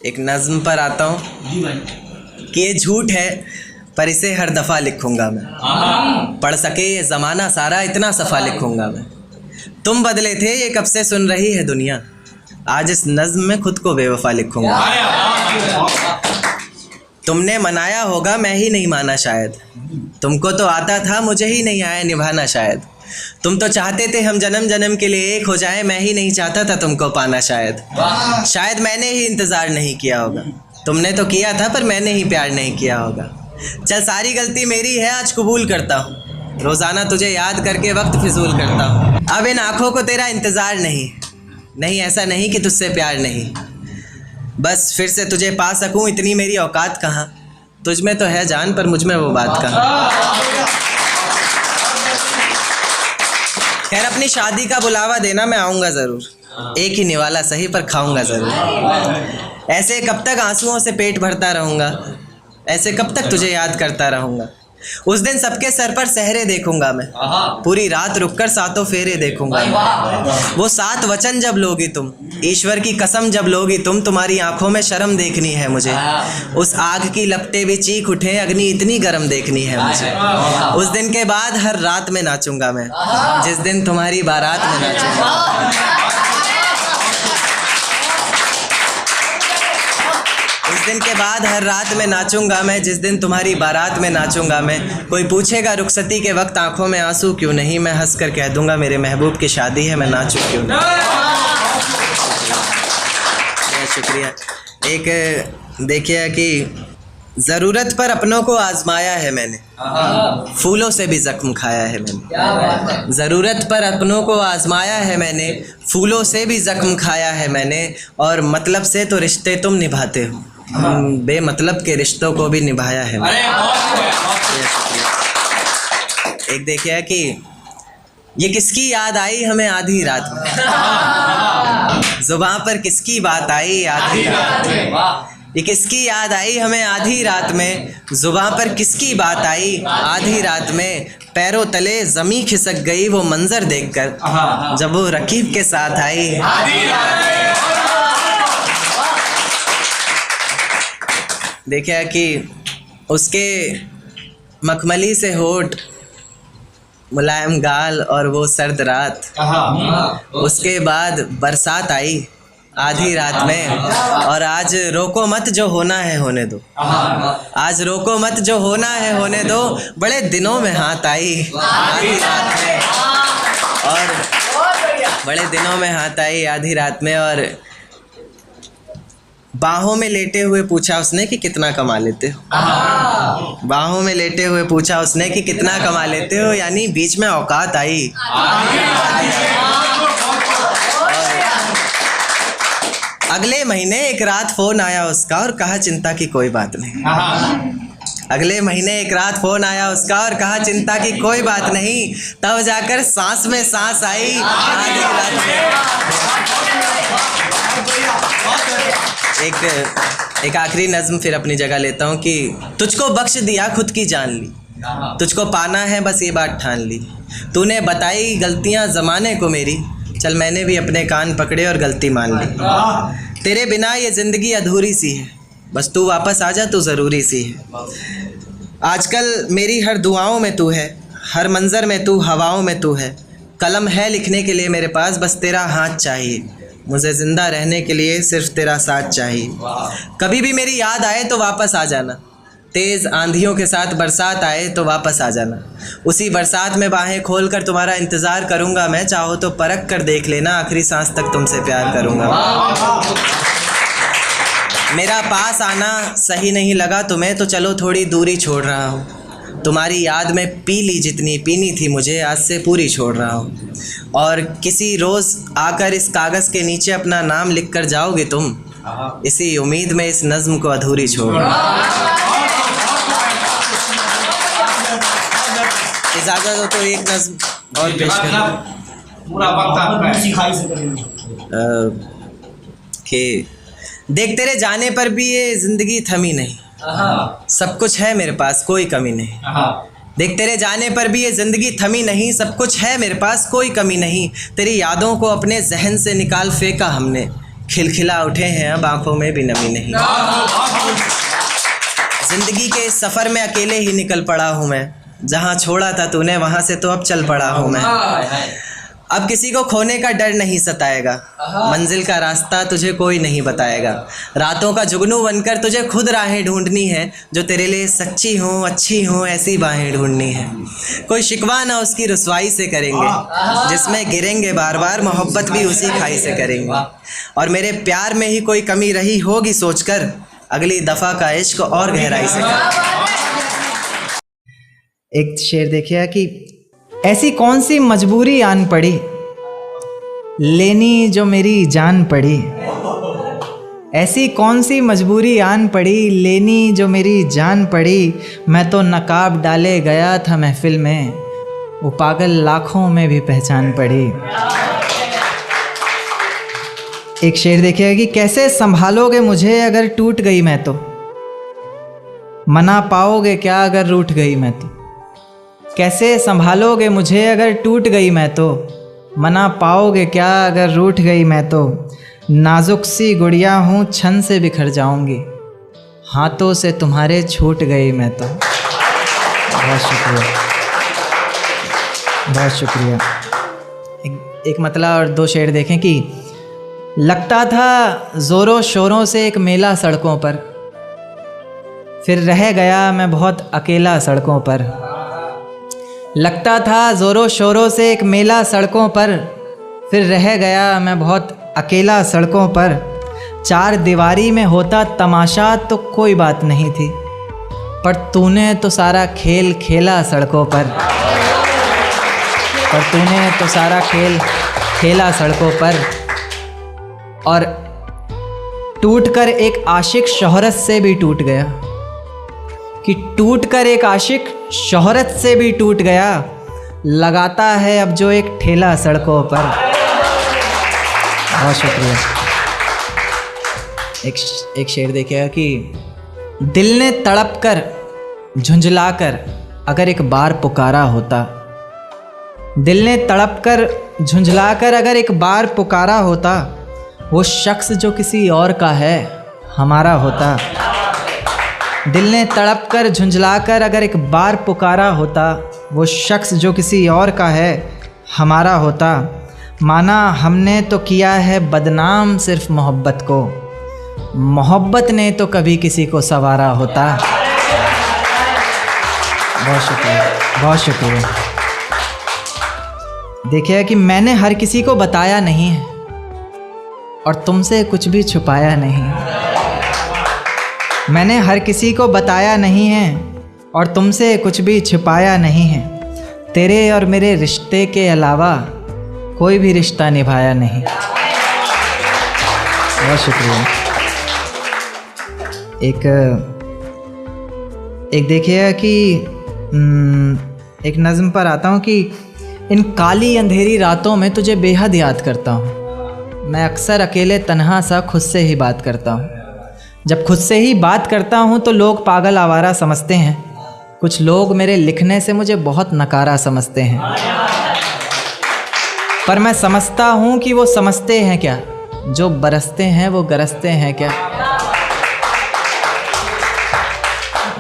एक नज़्म पर आता हूँ कि ये झूठ है पर इसे हर दफ़ा लिखूँगा मैं, पढ़ सके ये ज़माना सारा इतना सफ़ा लिखूँगा मैं। तुम बदले थे ये कब से सुन रही है दुनिया, आज इस नज़्म में खुद को बेवफा लिखूँगा। तुमने मनाया होगा मैं ही नहीं माना शायद, तुमको तो आता था मुझे ही नहीं आया निभाना शायद। तुम तो चाहते थे हम जन्म जन्म के लिए एक हो जाए, मैं ही नहीं चाहता था तुमको पाना शायद। शायद मैंने ही इंतज़ार नहीं किया होगा, तुमने तो किया था पर मैंने ही प्यार नहीं किया होगा। चल सारी गलती मेरी है आज कबूल करता हूँ, रोजाना तुझे याद करके वक्त फिजूल करता हूँ। अब इन आंखों को तेरा इंतजार नहीं, नहीं ऐसा नहीं कि तुझसे प्यार नहीं, बस फिर से तुझे पा सकूं इतनी मेरी औकात कहाँ। तुझ में तो है जान पर मुझ में वो बात कहाँ। खैर अपनी शादी का बुलावा देना, मैं आऊँगा ज़रूर, एक ही निवाला सही पर खाऊंगा ज़रूर। ऐसे कब तक आंसुओं से पेट भरता रहूँगा, ऐसे कब तक तुझे याद करता रहूँगा। उस दिन सबके सर पर सहरे देखूंगा मैं, पूरी रात रुककर सातों फेरे देखूंगा। वो 7 वचन जब लोगी तुम, ईश्वर की कसम जब लोगी तुम, तुम्हारी आंखों में शर्म देखनी है मुझे। उस आग की लपटें भी चीख उठे, अग्नि इतनी गर्म देखनी है मुझे। उस दिन के बाद हर रात में नाचूंगा मैं, जिस दिन तुम्हारी बारात में नाचूंगा। उस दिन के बाद हर रात में नाचूंगा मैं, जिस दिन तुम्हारी बारात में नाचूंगा मैं। कोई पूछेगा रुखसती के वक्त आंखों में आंसू क्यों नहीं, मैं हंस कर कह दूंगा मेरे महबूब की शादी है, मैं नाचूं क्यों नहीं। बहुत शुक्रिया। एक देखिए कि ज़रूरत पर अपनों को आजमाया है मैंने, फूलों से भी जख्म खाया है मैंने। ज़रूरत पर अपनों को आजमाया है मैंने, फूलों से भी जख्म खाया है मैंने। और मतलब से तो रिश्ते तुम निभाते हो, बेमतलब के रिश्तों को भी निभाया है मैंने। एक देखिए कि ये किसकी याद आई हमें आधी रात में, जुबान पर किसकी बात आई आधी रात में। ये किसकी याद आई हमें आधी रात में, जुबान पर किसकी बात आई आधी रात में। पैरों तले ज़मीं खिसक गई वो मंजर देखकर, जब वो रकीब के साथ आई। देखिए कि उसके मखमली से होठ, मुलायम गाल और वो सर्द रात। उसके बाद बरसात आई आधी रात में, और आज रोको मत जो होना है होने दो, आज रोको मत जो होना है होने दो। बड़े दिनों में हाथ आई आधी रात में, और बड़े दिनों में हाथ आई आधी रात में। और बाहों में लेटे हुए पूछा उसने कि कितना कमा लेते हो। बाहों में लेटे हुए पूछा उसने कि कितना कमा लेते हो, यानी बीच में औकात आई। अगले महीने एक रात फ़ोन आया उसका और कहा चिंता की कोई बात नहीं। अगले महीने एक रात फ़ोन आया उसका और कहा चिंता की कोई बात नहीं। तब जाकर सांस में सांस आई आधी रात में। एक आखिरी नज़्म फिर अपनी जगह लेता हूँ कि तुझको बख्श दिया खुद की जान ली, तुझको पाना है बस ये बात ठान ली। तूने बताई गलतियाँ ज़माने को मेरी, चल मैंने भी अपने कान पकड़े और गलती मान ली। तेरे बिना ये ज़िंदगी अधूरी सी है, बस तू वापस आ जा, तू ज़रूरी सी है। आजकल मेरी हर दुआओं में तू है, हर मंज़र में तू, हवाओं में तू है। कलम है लिखने के लिए मेरे पास, बस तेरा हाथ चाहिए। मुझे ज़िंदा रहने के लिए सिर्फ तेरा साथ चाहिए। कभी भी मेरी याद आए तो वापस आ जाना, तेज़ आंधियों के साथ बरसात आए तो वापस आ जाना। उसी बरसात में बाहें खोलकर तुम्हारा इंतज़ार करूँगा मैं, चाहो तो परख कर देख लेना, आखिरी सांस तक तुमसे प्यार करूँगा। मेरा पास आना सही नहीं लगा तुम्हें तो चलो थोड़ी दूरी छोड़ रहा हूँ। तुम्हारी याद में पी ली जितनी पीनी थी मुझे, आज से पूरी छोड़ रहा हूँ। और किसी रोज़ आकर इस कागज़ के नीचे अपना नाम लिख कर जाओगे तुम, इसी उम्मीद में इस नज़्म को अधूरी छोड़ रहा हूँ। इजाज़त हो तो एक नज़्म और पेश कि देख तेरे जाने पर भी ये ज़िंदगी थमी नहीं, सब कुछ है मेरे पास कोई कमी नहीं। देख तेरे जाने पर भी ये ज़िंदगी थमी नहीं, सब कुछ है मेरे पास कोई कमी नहीं। तेरी यादों को अपने जहन से निकाल फेंका हमने, खिलखिला उठे हैं अब आंखों में भी नमी नहीं। ज़िंदगी के इस सफ़र में अकेले ही निकल पड़ा हूँ मैं, जहाँ छोड़ा था तूने वहाँ से तो अब चल पड़ा हूँ मैं। अब किसी को खोने का डर नहीं सताएगा, मंजिल का रास्ता तुझे कोई नहीं बताएगा। रातों का जुगनू बनकर तुझे खुद राहें ढूंढनी है, जो तेरे लिए सच्ची हों अच्छी हों ऐसी बाहें ढूंढनी है। कोई शिकवा ना उसकी रुसवाई से करेंगे, जिसमें गिरेंगे बार बार मोहब्बत भी उसी खाई से करेंगे। और मेरे प्यार में ही कोई कमी रही होगी सोचकर, अगली दफ़ा का इश्क और गहराई से करेंगे। एक शेर देखिए कि ऐसी कौन सी मजबूरी आन पड़ी लेनी जो मेरी जान पड़ी। ऐसी कौन सी मजबूरी आन पड़ी लेनी जो मेरी जान पड़ी। मैं तो नकाब डाले गया था महफिल में, वो पागल लाखों में भी पहचान पड़ी। एक शेर देखिए कि कैसे संभालोगे मुझे अगर टूट गई मैं तो, मना पाओगे क्या अगर रूठ गई मैं तो। कैसे संभालोगे मुझे अगर टूट गई मैं तो, मना पाओगे क्या अगर रूठ गई मैं तो। नाजुक सी गुड़िया हूँ छन से बिखर जाऊंगी, हाथों से तुम्हारे छूट गई मैं तो। बहुत शुक्रिया, बहुत शुक्रिया। एक मतलब और दो शेर देखें कि लगता था ज़ोरों शोरों से एक मेला सड़कों पर, फिर रह गया मैं बहुत अकेला सड़कों पर। लगता था ज़ोरों शोरों से एक मेला सड़कों पर, फिर रह गया मैं बहुत अकेला सड़कों पर। चार दीवारी में होता तमाशा तो कोई बात नहीं थी, पर तूने तो सारा खेल खेला सड़कों पर। पर तूने तो सारा खेल खेला सड़कों पर। और टूटकर एक आशिक शोहरत से भी टूट गया, कि टूटकर एक आशिक शोहरत से भी टूट गया। लगाता है अब जो एक ठेला सड़कों पर। बहुत शुक्रिया। एक शेर देखिएगा कि दिल ने तड़प कर झुंझला कर अगर एक बार पुकारा होता। दिल ने तड़प कर झुंझला कर अगर एक बार पुकारा होता, वो शख्स जो किसी और का है हमारा होता। दिल ने तड़प कर झुंझला कर अगर एक बार पुकारा होता, वो शख्स जो किसी और का है हमारा होता। माना हमने तो किया है बदनाम सिर्फ मोहब्बत को, मोहब्बत ने तो कभी किसी को संवारा होता। बहुत शुक्रिया, बहुत शुक्रिया। देखिए कि मैंने हर किसी को बताया नहीं है और तुमसे कुछ भी छुपाया नहीं। मैंने हर किसी को बताया नहीं है और तुमसे कुछ भी छुपाया नहीं है। तेरे और मेरे रिश्ते के अलावा कोई भी रिश्ता निभाया नहीं। बहुत शुक्रिया। एक देखिए कि एक नज़्म पर आता हूँ कि इन काली अंधेरी रातों में तुझे बेहद याद करता हूँ। मैं अक्सर अकेले तन्हा सा खुद से ही बात करता हूँ। जब खुद से ही बात करता हूँ तो लोग पागल आवारा समझते हैं। कुछ लोग मेरे लिखने से मुझे बहुत नकारा समझते हैं, पर मैं समझता हूँ कि वो समझते हैं क्या, जो बरसते हैं वो गरजते हैं क्या।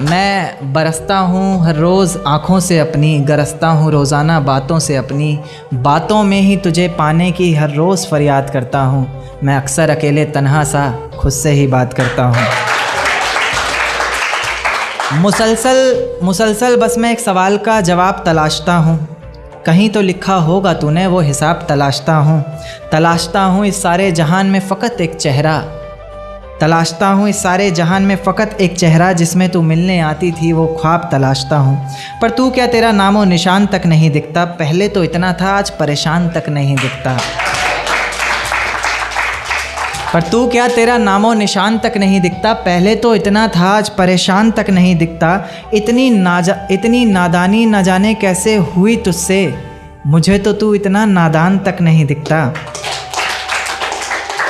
मैं बरसता हूँ हर रोज़ आँखों से अपनी, गरजता हूँ रोज़ाना बातों से अपनी। बातों में ही तुझे पाने की हर रोज़ फरियाद करता हूँ। मैं अक्सर अकेले तन्हा सा खुद से ही बात करता हूँ। मुसलसल बस मैं एक सवाल का जवाब तलाशता हूँ। कहीं तो लिखा होगा तूने वो हिसाब तलाशता हूँ इस सारे जहान में फ़कत एक चेहरा। तलाशता हूँ इस सारे जहान में फ़कत एक चेहरा, जिसमें तू मिलने आती थी वो ख्वाब तलाशता हूँ। पर तू क्या तेरा नामो निशान तक नहीं दिखता, पहले तो इतना था आज परेशान तक नहीं दिखता। पर तू क्या तेरा नामो निशान तक नहीं दिखता, पहले तो इतना था आज परेशान तक नहीं दिखता। इतनी नादानी न जाने कैसे हुई तुझसे, मुझे तो तू इतना नादान तक नहीं दिखता।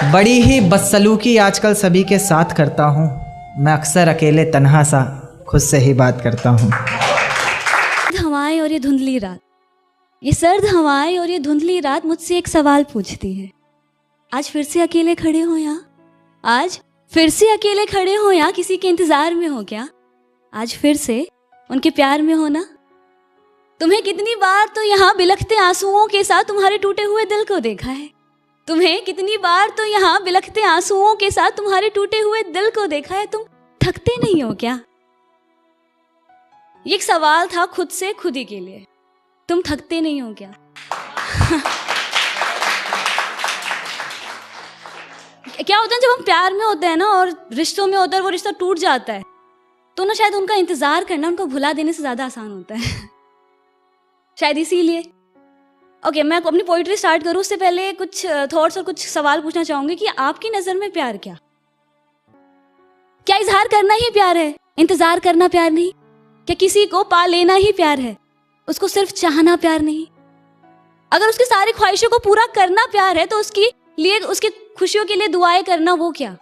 बड़ी ही बदसलूकी आजकल सभी के साथ करता हूँ। मैं अक्सर अकेले तन्हा सा खुद से ही बात करता हूँ। हवाएं और ये धुंधली रात, ये सर्द हवाएं और ये धुंधली रात मुझसे एक सवाल पूछती है। आज फिर से अकेले खड़े हो यहाँ? आज फिर से अकेले खड़े हो यहाँ? किसी के इंतजार में हो क्या? आज फिर से उनके प्यार में हो ना? तुम्हें कितनी बार तो यहाँ बिलखते आंसुओं के साथ तुम्हारे टूटे हुए दिल को देखा है। तुम्हें कितनी बार तो यहाँ बिलखते आंसुओं के साथ तुम्हारे टूटे हुए दिल को देखा है। तुम थकते नहीं हो क्या? ये एक सवाल था खुद से खुद ही के लिए। तुम थकते नहीं हो क्या? क्या होता है जब हम प्यार में होते हैं ना और रिश्तों में होता है, वो रिश्ता टूट जाता है, तो ना शायद उनका इंतजार करना उनको भुला देने से ज्यादा आसान होता है। शायद इसीलिए। ओके, मैं अपनी पोइट्री स्टार्ट करूं उससे पहले कुछ थॉट्स और कुछ सवाल पूछना चाहूंगी कि आपकी नजर में प्यार क्या इजहार करना ही प्यार है, इंतजार करना प्यार नहीं? क्या किसी को पा लेना ही प्यार है, उसको सिर्फ चाहना प्यार नहीं? अगर उसकी सारी ख्वाहिशों को पूरा करना प्यार है तो उसकी लिए उसकी खुशियों के लिए दुआएं करना वो क्या?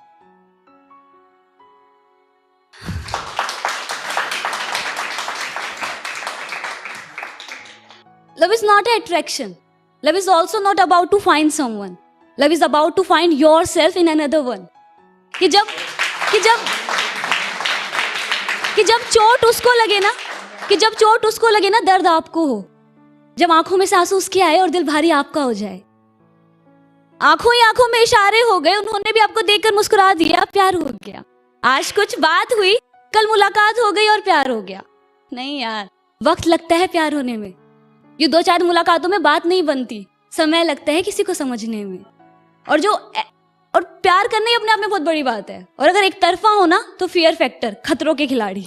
Love is not an attraction. Love is also not about to find someone. Love is about to find yourself in another one. कि जब चोट उसको लगे ना, दर्द आपको हो। जब आंखों में से आंसू उसके आए और दिल भारी आपका हो जाए। आंखों ही आंखों में इशारे हो गए, उन्होंने भी आपको देखकर मुस्कुरा दिया, प्यार हो गया। आज कुछ बात हुई, कल मुलाकात हो गई और प्यार हो गया। नहीं यार, वक्त लगता है प्यार होने में। ये 2-4 मुलाकातों में बात नहीं बनती, समय लगता है किसी को समझने में। और प्यार करना ही अपने आप में बहुत बड़ी बात है। और अगर एक तरफा हो ना तो फियर फैक्टर, खतरों के खिलाड़ी।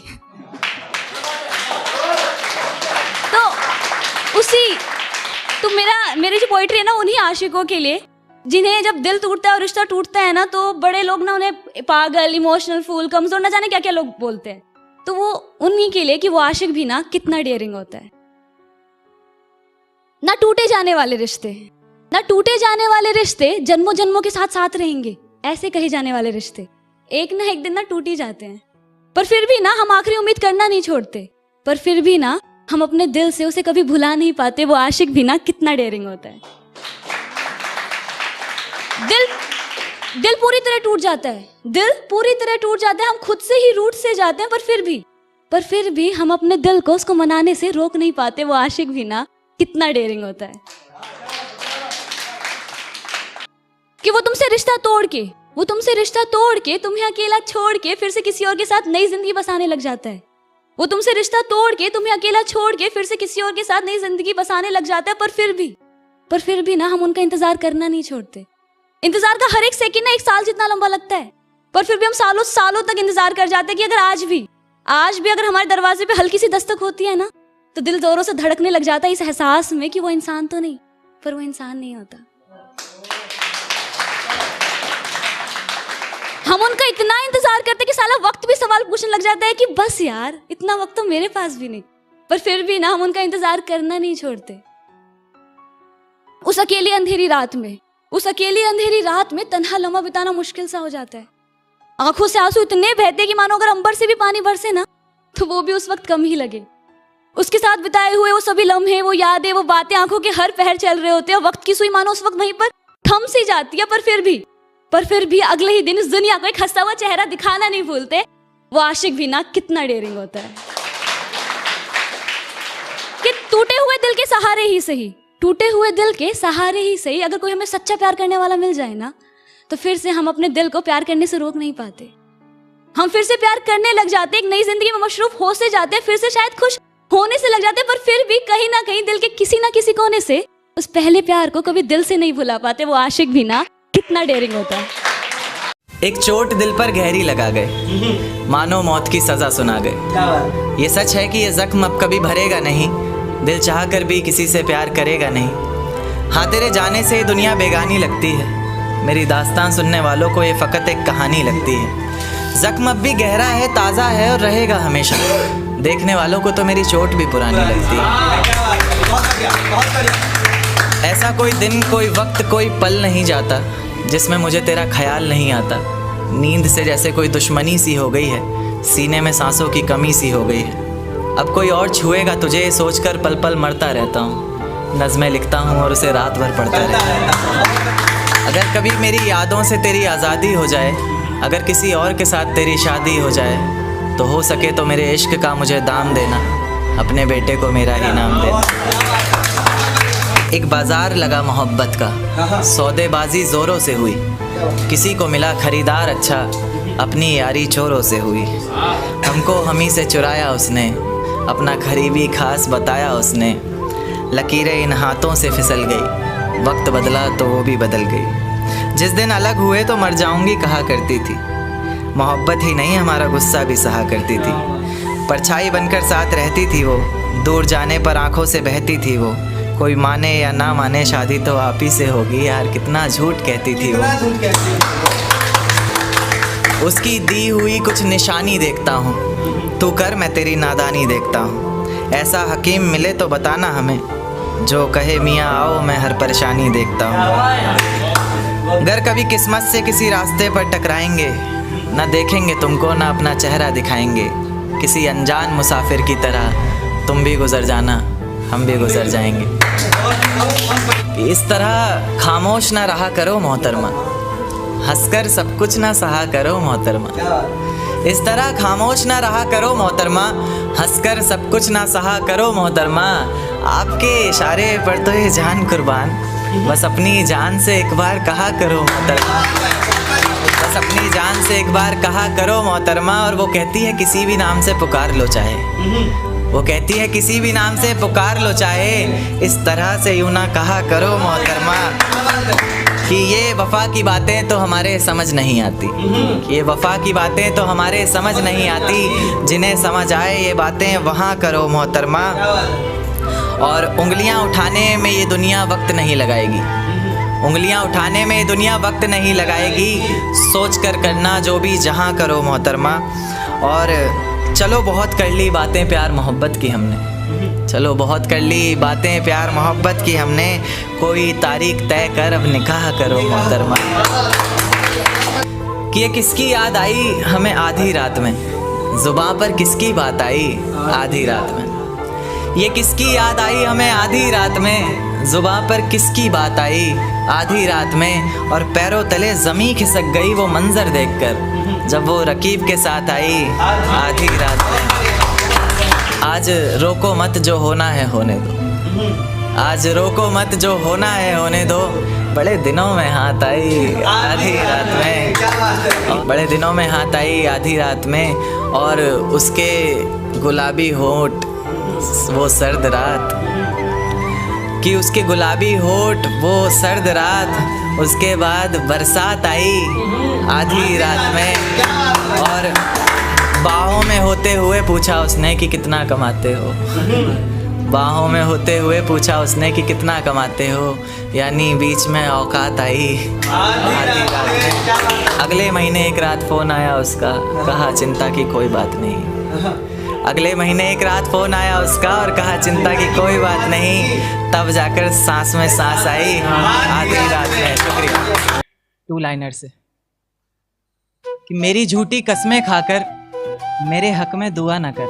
तो मेरी जो पोइट्री है ना, उन्हीं आशिकों के लिए जिन्हें जब दिल टूटता है और रिश्ता टूटता है ना, तो बड़े लोग ना उन्हें पागल, इमोशनल, फूल, कमजोर, ना जाने क्या क्या लोग बोलते हैं। तो वो उन्हीं के लिए कि वो आशिक भी ना कितना डेयरिंग होता है। ना टूटे जाने वाले रिश्ते जन्मों जन्मों के साथ साथ रहेंगे, ऐसे कहे जाने वाले रिश्ते एक ना एक दिन ना टूट ही जाते हैं। पर फिर भी ना हम आखिरी उम्मीद करना नहीं छोड़ते, पर फिर भी ना हम अपने दिल से उसे कभी भुला नहीं पाते। वो आशिक भी ना कितना डेयरिंग होता है। दिल पूरी तरह टूट जाता है, हम खुद से ही रूठ से जाते हैं, पर फिर भी हम अपने दिल को उसको मनाने से रोक नहीं पाते। वो आशिक भी ना कितना डेयरिंग होता है कि वो तुमसे रिश्ता तोड़ के तुम्हें अकेला छोड़ के फिर से किसी और के साथ नई जिंदगी बसाने लग जाता है। वो तुमसे रिश्ता तोड़ के तुम्हें अकेला छोड़ के फिर से किसी और के साथ नई जिंदगी बसाने लग जाता है। पर फिर भी ना हम उनका इंतजार करना नहीं छोड़ते। इंतजार का हर एक सेकंड ना 1 साल जितना लंबा लगता है, पर फिर भी हम सालों सालों तक इंतजार कर जाते हैं कि अगर आज भी अगर हमारे दरवाजे पे हल्की सी दस्तक होती है ना, तो दिल जोरों से धड़कने लग जाता है इस एहसास में कि वो इंसान तो नहीं, पर वो इंसान नहीं होता। हम उनका इतना इंतजार करते कि साला वक्त भी सवाल पूछने लग जाता है कि बस यार, इतना वक्त तो मेरे पास भी नहीं। पर फिर भी ना हम उनका इंतजार करना नहीं छोड़ते। उस अकेली अंधेरी रात में तन्हा लम्हा बिताना मुश्किल सा हो जाता है। आंखों से आंसू इतने बहते कि मानो अगर अंबर से भी पानी बरसे ना, तो वो भी उस वक्त कम ही लगे। उसके साथ बिताए हुए वो सभी लम्हे, वो यादें, वो बातें आंखों के हर पहर चल रहे होते हैं। वक्त की सुई मानो उस वक्त वहीं पर थम सी जाती है, पर फिर भी अगले ही दिन इस दुनिया को एक हंसा हुआ चेहरा दिखाना नहीं भूलते। वो आशिक भी ना कितना डेयरिंग होता है कि टूटे हुए दिल के सहारे ही सही अगर कोई हमें सच्चा प्यार करने वाला मिल जाए ना, तो फिर से हम अपने दिल को प्यार करने से रोक नहीं पाते। हम फिर से प्यार करने लग जाते, एक नई जिंदगी में मशरूफ हो से जाते, फिर से शायद खुश होने से लग जाते, पर फिर भी कहीं ना कहीं दिल के किसी ना किसी कोने से उस पहले प्यार को कभी दिल से नहीं भुला पाते। वो आशिक भी ना कितना डेयरिंग होता है। एक चोट दिल पर गहरी लगा गए, मानो मौत की सजा सुना गए। ये सच है कि ये जख्म अब कभी भरेगा नहीं, दिल चाह कर भी किसी से प्यार करेगा नहीं। हाँ, तेरे जाने से दुनिया बेगानी लगती है, मेरी दास्तान सुनने वालों को ये फ़कत एक कहानी लगती है। जख्म अब भी गहरा है, ताज़ा है और रहेगा हमेशा, देखने वालों को तो मेरी चोट भी पुरानी लगती है। ऐसा कोई दिन, कोई वक्त, कोई पल नहीं जाता जिसमें मुझे तेरा ख्याल नहीं आता। नींद से जैसे कोई दुश्मनी सी हो गई है, सीने में सांसों की कमी सी हो गई है। अब कोई और छुएगा तुझे सोचकर पल पल मरता रहता हूँ, नज़में लिखता हूँ और उसे रात भर पढ़ता रहता हूँ। अगर कभी मेरी यादों से तेरी आज़ादी हो जाए, अगर किसी और के साथ तेरी शादी हो जाए, तो हो सके तो मेरे इश्क का मुझे दाम देना, अपने बेटे को मेरा ही नाम देना। एक बाजार लगा मोहब्बत का, सौदेबाजी ज़ोरों से हुई, किसी को मिला खरीदार अच्छा, अपनी यारी चोरों से हुई। हमको हमी से चुराया उसने, अपना करीबी खास बताया उसने। लकीरें इन हाथों से फिसल गई, वक्त बदला तो वो भी बदल गई। जिस दिन अलग हुए तो मर जाऊंगी कहा करती थी, मोहब्बत ही नहीं हमारा गुस्सा भी सहा करती थी। परछाई बनकर साथ रहती थी वो, दूर जाने पर आंखों से बहती थी वो। कोई माने या ना माने शादी तो आप ही से होगी यार, कितना झूठ कहती थी वो। उसकी दी हुई कुछ निशानी देखता हूँ, तू कर मैं तेरी नादानी देखता हूँ। ऐसा हकीम मिले तो बताना हमें, जो कहे मियाँ आओ मैं हर परेशानी देखता हूँ। अगर कभी किस्मत से किसी रास्ते पर टकराएंगे, ना देखेंगे तुमको ना अपना चेहरा दिखाएंगे। किसी अनजान मुसाफिर की तरह तुम भी गुजर जाना, हम भी गुजर जाएंगे। इस तरह खामोश ना रहा करो मोहतरमा, हंसकर सब कुछ ना सहा करो मोहतरमा। इस तरह खामोश ना रहा करो मोहतरमा, हंसकर सब कुछ ना सहा करो मोहतरमा। आपके इशारे पर तो ये जान कुर्बान, बस अपनी जान से एक बार कहा करो मोहतरमा। बस अपनी जान से एक बार कहा करो मोहतरमा। और वो कहती है किसी भी नाम से पुकार लो चाहे, वो कहती है किसी भी नाम से पुकार लो चाहे। इस तरह से यूं ना कहा करो मोहतरमा कि ये वफ़ा की बातें तो हमारे समझ नहीं आती, कि ये वफ़ा की बातें तो हमारे समझ नहीं आती। जिन्हें समझ आए ये बातें वहाँ करो मोहतरमा। और उंगलियाँ उठाने में ये दुनिया वक्त नहीं लगाएगी, उंगलियाँ उठाने में दुनिया वक्त नहीं लगाएगी। सोच कर करना जो भी जहाँ करो मोहतरमा। और चलो बहुत कर ली बातें प्यार मोहब्बत की हमने, चलो बहुत कर ली बातें प्यार मोहब्बत की हमने। कोई तारीख तय कर अब निकाह करो मोहतरमा। कि ये किसकी याद आई हमें आधी रात में, जुबां पर किसकी बात आई आधी रात में। ये किसकी याद आई हमें आधी रात में, जुबां पर किसकी बात आई आधी रात में। और पैरों तले ज़मीं खिसक गई वो मंज़र देखकर, जब वो रकीब के साथ आई आधी रात में। आज रोको मत जो होना है होने दो, आज रोको मत जो होना है होने दो। बड़े दिनों में हाथ आई आधी रात में, बड़े दिनों में हाथ आई आधी रात में। और उसके गुलाबी होंठ वो सर्द रात, कि उसके गुलाबी होठ वो सर्द रात। उसके बाद बरसात आई आधी रात में। और बाहों में होते हुए पूछा उसने कि कितना कमाते हो, बाहों में होते हुए पूछा उसने कि कितना कमाते हो। यानी बीच में औकात आई आधी रात में। अगले महीने एक रात फ़ोन आया उसका, कहा चिंता की कोई बात नहीं। अगले महीने एक रात फ़ोन आया उसका और कहा चिंता की कोई बात नहीं। तब जाकर सांस में सांस आई आधी रात में। शुक्रिया। टू लाइनर से कि मेरी झूठी कस्में खाकर मेरे हक में दुआ ना कर,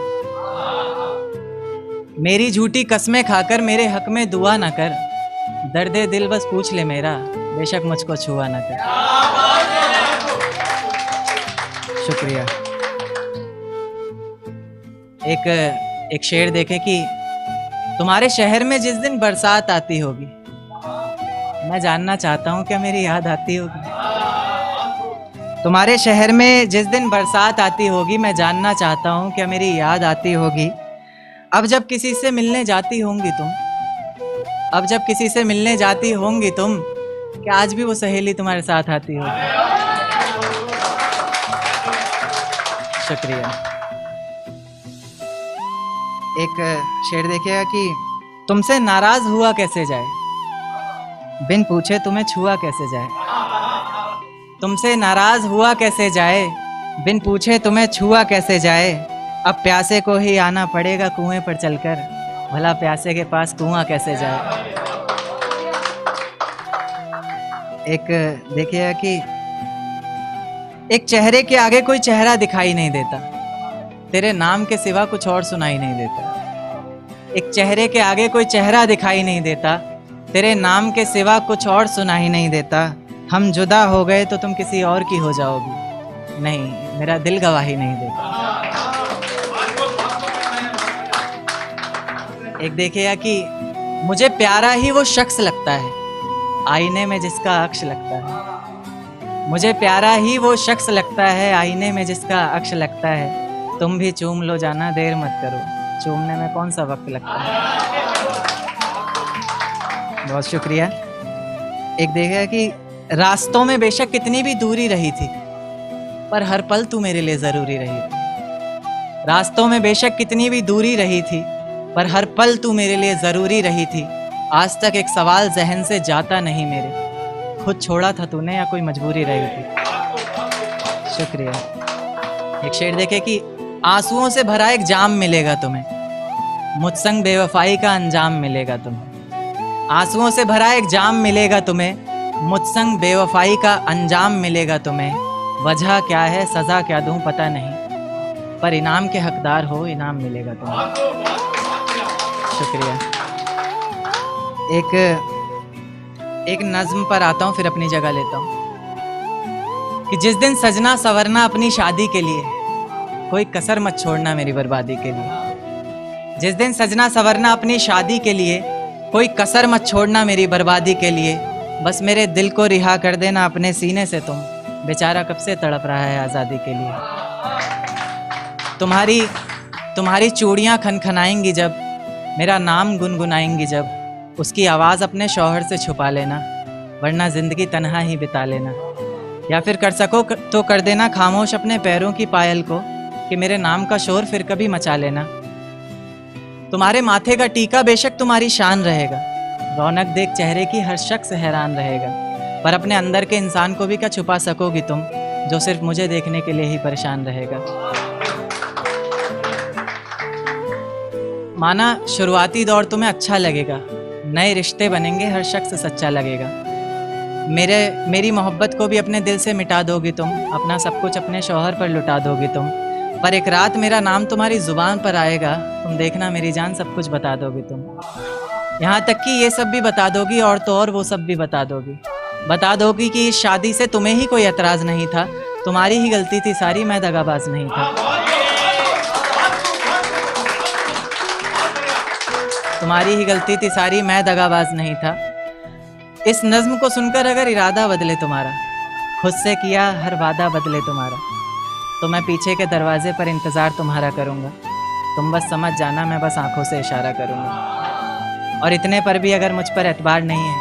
मेरी झूठी कस्में खाकर मेरे हक में दुआ ना कर। दर्दे दिल बस पूछ ले मेरा, बेशक मुझको छुआ ना कर। शुक्रिया। एक शेर देखे कि तुम्हारे शहर में जिस दिन बरसात आती होगी, मैं जानना चाहता हूँ क्या मेरी याद आती होगी। तुम्हारे शहर में जिस दिन बरसात आती होगी, मैं जानना चाहता हूँ क्या मेरी याद आती होगी। अब जब किसी से मिलने जाती होंगी तुम, अब जब किसी से मिलने जाती होंगी तुम, क्या आज भी वो सहेली तुम्हारे साथ आती होगी। शुक्रिया। एक शेर देखिएगा कि तुमसे नाराज हुआ कैसे जाए, बिन पूछे तुम्हें छुआ कैसे जाए। तुमसे नाराज हुआ कैसे जाए, बिन पूछे तुम्हें छुआ कैसे जाए। अब प्यासे को ही आना पड़ेगा कुएं पर चलकर, भला प्यासे के पास कुआं कैसे जाए। एक देखिएगा कि एक चेहरे के आगे कोई चेहरा दिखाई नहीं देता, तेरे नाम के सिवा कुछ और सुनाई नहीं देता। एक चेहरे के आगे कोई चेहरा दिखाई नहीं देता, तेरे नाम के सिवा कुछ और सुनाई नहीं देता। हम जुदा हो गए तो तुम किसी और की हो जाओगी, नहीं मेरा दिल गवाही नहीं देता। एक देखिएगा कि मुझे प्यारा ही वो शख्स लगता है, आईने में जिसका अक्स लगता है। मुझे प्यारा ही वो शख्स लगता है, आईने में जिसका अक्स लगता है। तुम भी चूम लो जाना देर मत करो, चूमने में कौन सा वक्त लगता है। बहुत शुक्रिया। एक देखिएगा कि रास्तों में बेशक कितनी भी दूरी रही थी, पर हर पल तू मेरे लिए ज़रूरी रही थी। रास्तों में बेशक कितनी भी दूरी रही थी, पर हर पल तू मेरे लिए ज़रूरी रही थी। आज तक एक सवाल जहन से जाता नहीं मेरे, खुद छोड़ा था तूने या कोई मजबूरी रही थी। शुक्रिया। एक शेर देखे कि आंसुओं से भरा एक जाम मिलेगा तुम्हें, मुझसंग बेवफाई का अंजाम मिलेगा तुम्हें। आंसुओं से भरा एक जाम मिलेगा तुम्हें, मुझसंग बेवफाई का अंजाम मिलेगा तुम्हें। वजह क्या है सज़ा क्या दूं पता नहीं, पर इनाम के हकदार हो इनाम मिलेगा तुम्हें। शुक्रिया। एक नज्म पर आता हूँ फिर अपनी जगह लेता हूँ कि जिस दिन सजना संवरना अपनी शादी के लिए, कोई कसर मत छोड़ना मेरी बर्बादी के लिए। जिस दिन सजना संवरना अपनी शादी के लिए, कोई कसर मत छोड़ना मेरी बर्बादी के लिए। बस मेरे दिल को रिहा कर देना अपने सीने से तुम, बेचारा कब से तड़प रहा है आज़ादी के लिए। तुम्हारी चूड़ियाँ खनखनाएंगी जब, मेरा नाम गुनगुनाएंगी जब, उसकी आवाज़ अपने शौहर से छुपा लेना, वरना ज़िंदगी तन्हा ही बिता लेना। या फिर कर सको तो कर देना खामोश अपने पैरों की पायल को, कि मेरे नाम का शोर फिर कभी मचा लेना। तुम्हारे माथे का टीका बेशक तुम्हारी शान रहेगा, रौनक देख चेहरे की हर शख्स हैरान रहेगा, पर अपने अंदर के इंसान को भी क्या छुपा सकोगी तुम, जो सिर्फ मुझे देखने के लिए ही परेशान रहेगा। माना शुरुआती दौर तुम्हें अच्छा लगेगा, नए रिश्ते बनेंगे हर शख्स सच्चा लगेगा। मेरी मोहब्बत को भी अपने दिल से मिटा दोगी तुम, अपना सब कुछ अपने शौहर पर लुटा दोगी तुम, पर एक रात मेरा नाम तुम्हारी ज़ुबान पर आएगा, तुम देखना मेरी जान सब कुछ बता दोगी तुम। यहाँ तक कि ये सब भी बता दोगी और तो और वो सब भी बता दोगी कि इस शादी से तुम्हें ही कोई एतराज़ नहीं था, तुम्हारी ही गलती थी सारी, मैं दगाबाज नहीं था। तुम्हारी ही गलती थी सारी, मैं दगाबाज नहीं था। इस नज़्म को सुनकर अगर इरादा बदले तुम्हारा, खुद से किया हर वादा बदले तुम्हारा, तो मैं पीछे के दरवाजे पर इंतज़ार तुम्हारा करूँगा। तुम बस समझ जाना, मैं बस आंखों से इशारा करूँगा। और इतने पर भी अगर मुझ पर एतबार नहीं है,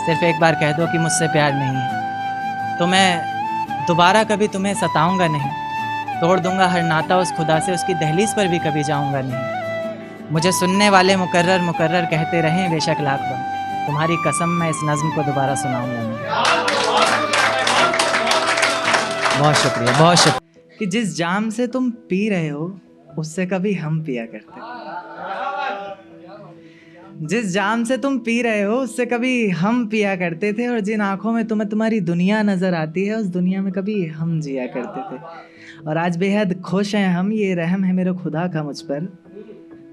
सिर्फ एक बार कह दो कि मुझसे प्यार नहीं है, तो मैं दोबारा कभी तुम्हें सताऊँगा नहीं, तोड़ दूँगा हर नाता उस खुदा से, उसकी दहलीज पर भी कभी जाऊँगा नहीं। मुझे सुनने वाले मुकर्रर कहते रहें बेशक लाख बार, तुम्हारी कसम मैं इस नज़्म को दोबारा सुनाऊंगा नहीं। बहुत शुक्रिया, बहुत शुक्रिया। कि जिस जाम से तुम पी रहे हो उससे कभी हम पिया करते थे, जिस जाम से तुम पी रहे हो उससे कभी हम पिया करते थे, और जिन आंखों में तुम्हें तुम्हारी दुनिया नज़र आती है उस दुनिया में कभी हम जिया करते थे। और आज बेहद खुश हैं हम, ये रहम है मेरे खुदा का मुझ पर,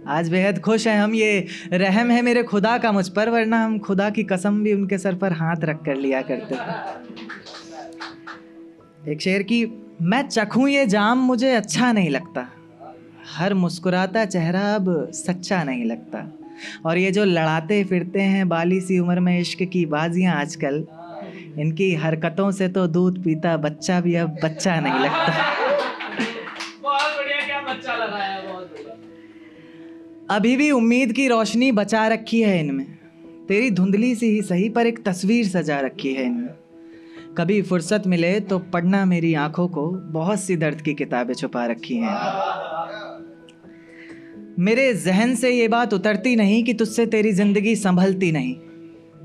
आज बेहद खुश हैं हम, ये रहम है मेरे खुदा का मुझ पर, वरना हम खुदा की कसम भी उनके सर पर हाथ रख कर लिया करते थे। एक शेर की, मैं चखूं ये जाम मुझे अच्छा नहीं लगता, हर मुस्कुराता चेहरा अब सच्चा नहीं लगता, और ये जो लड़ाते फिरते हैं बाली सी उम्र में इश्क की बाजियां आजकल, इनकी हरकतों से तो दूध पीता बच्चा भी अब बच्चा नहीं लगता। बहुत बढ़िया, क्या बच्चा लगाया, बहुत बढ़िया। अभी भी उम्मीद की रोशनी बचा रखी है इनमें, तेरी धुंधली सी ही सही पर एक तस्वीर सजा रखी है इनमें। कभी फुर्सत मिले तो पढ़ना मेरी आंखों को, बहुत सी दर्द की किताबें छुपा रखी हैं। मेरे जहन से ये बात उतरती नहीं कि तुझसे तेरी ज़िंदगी संभलती नहीं,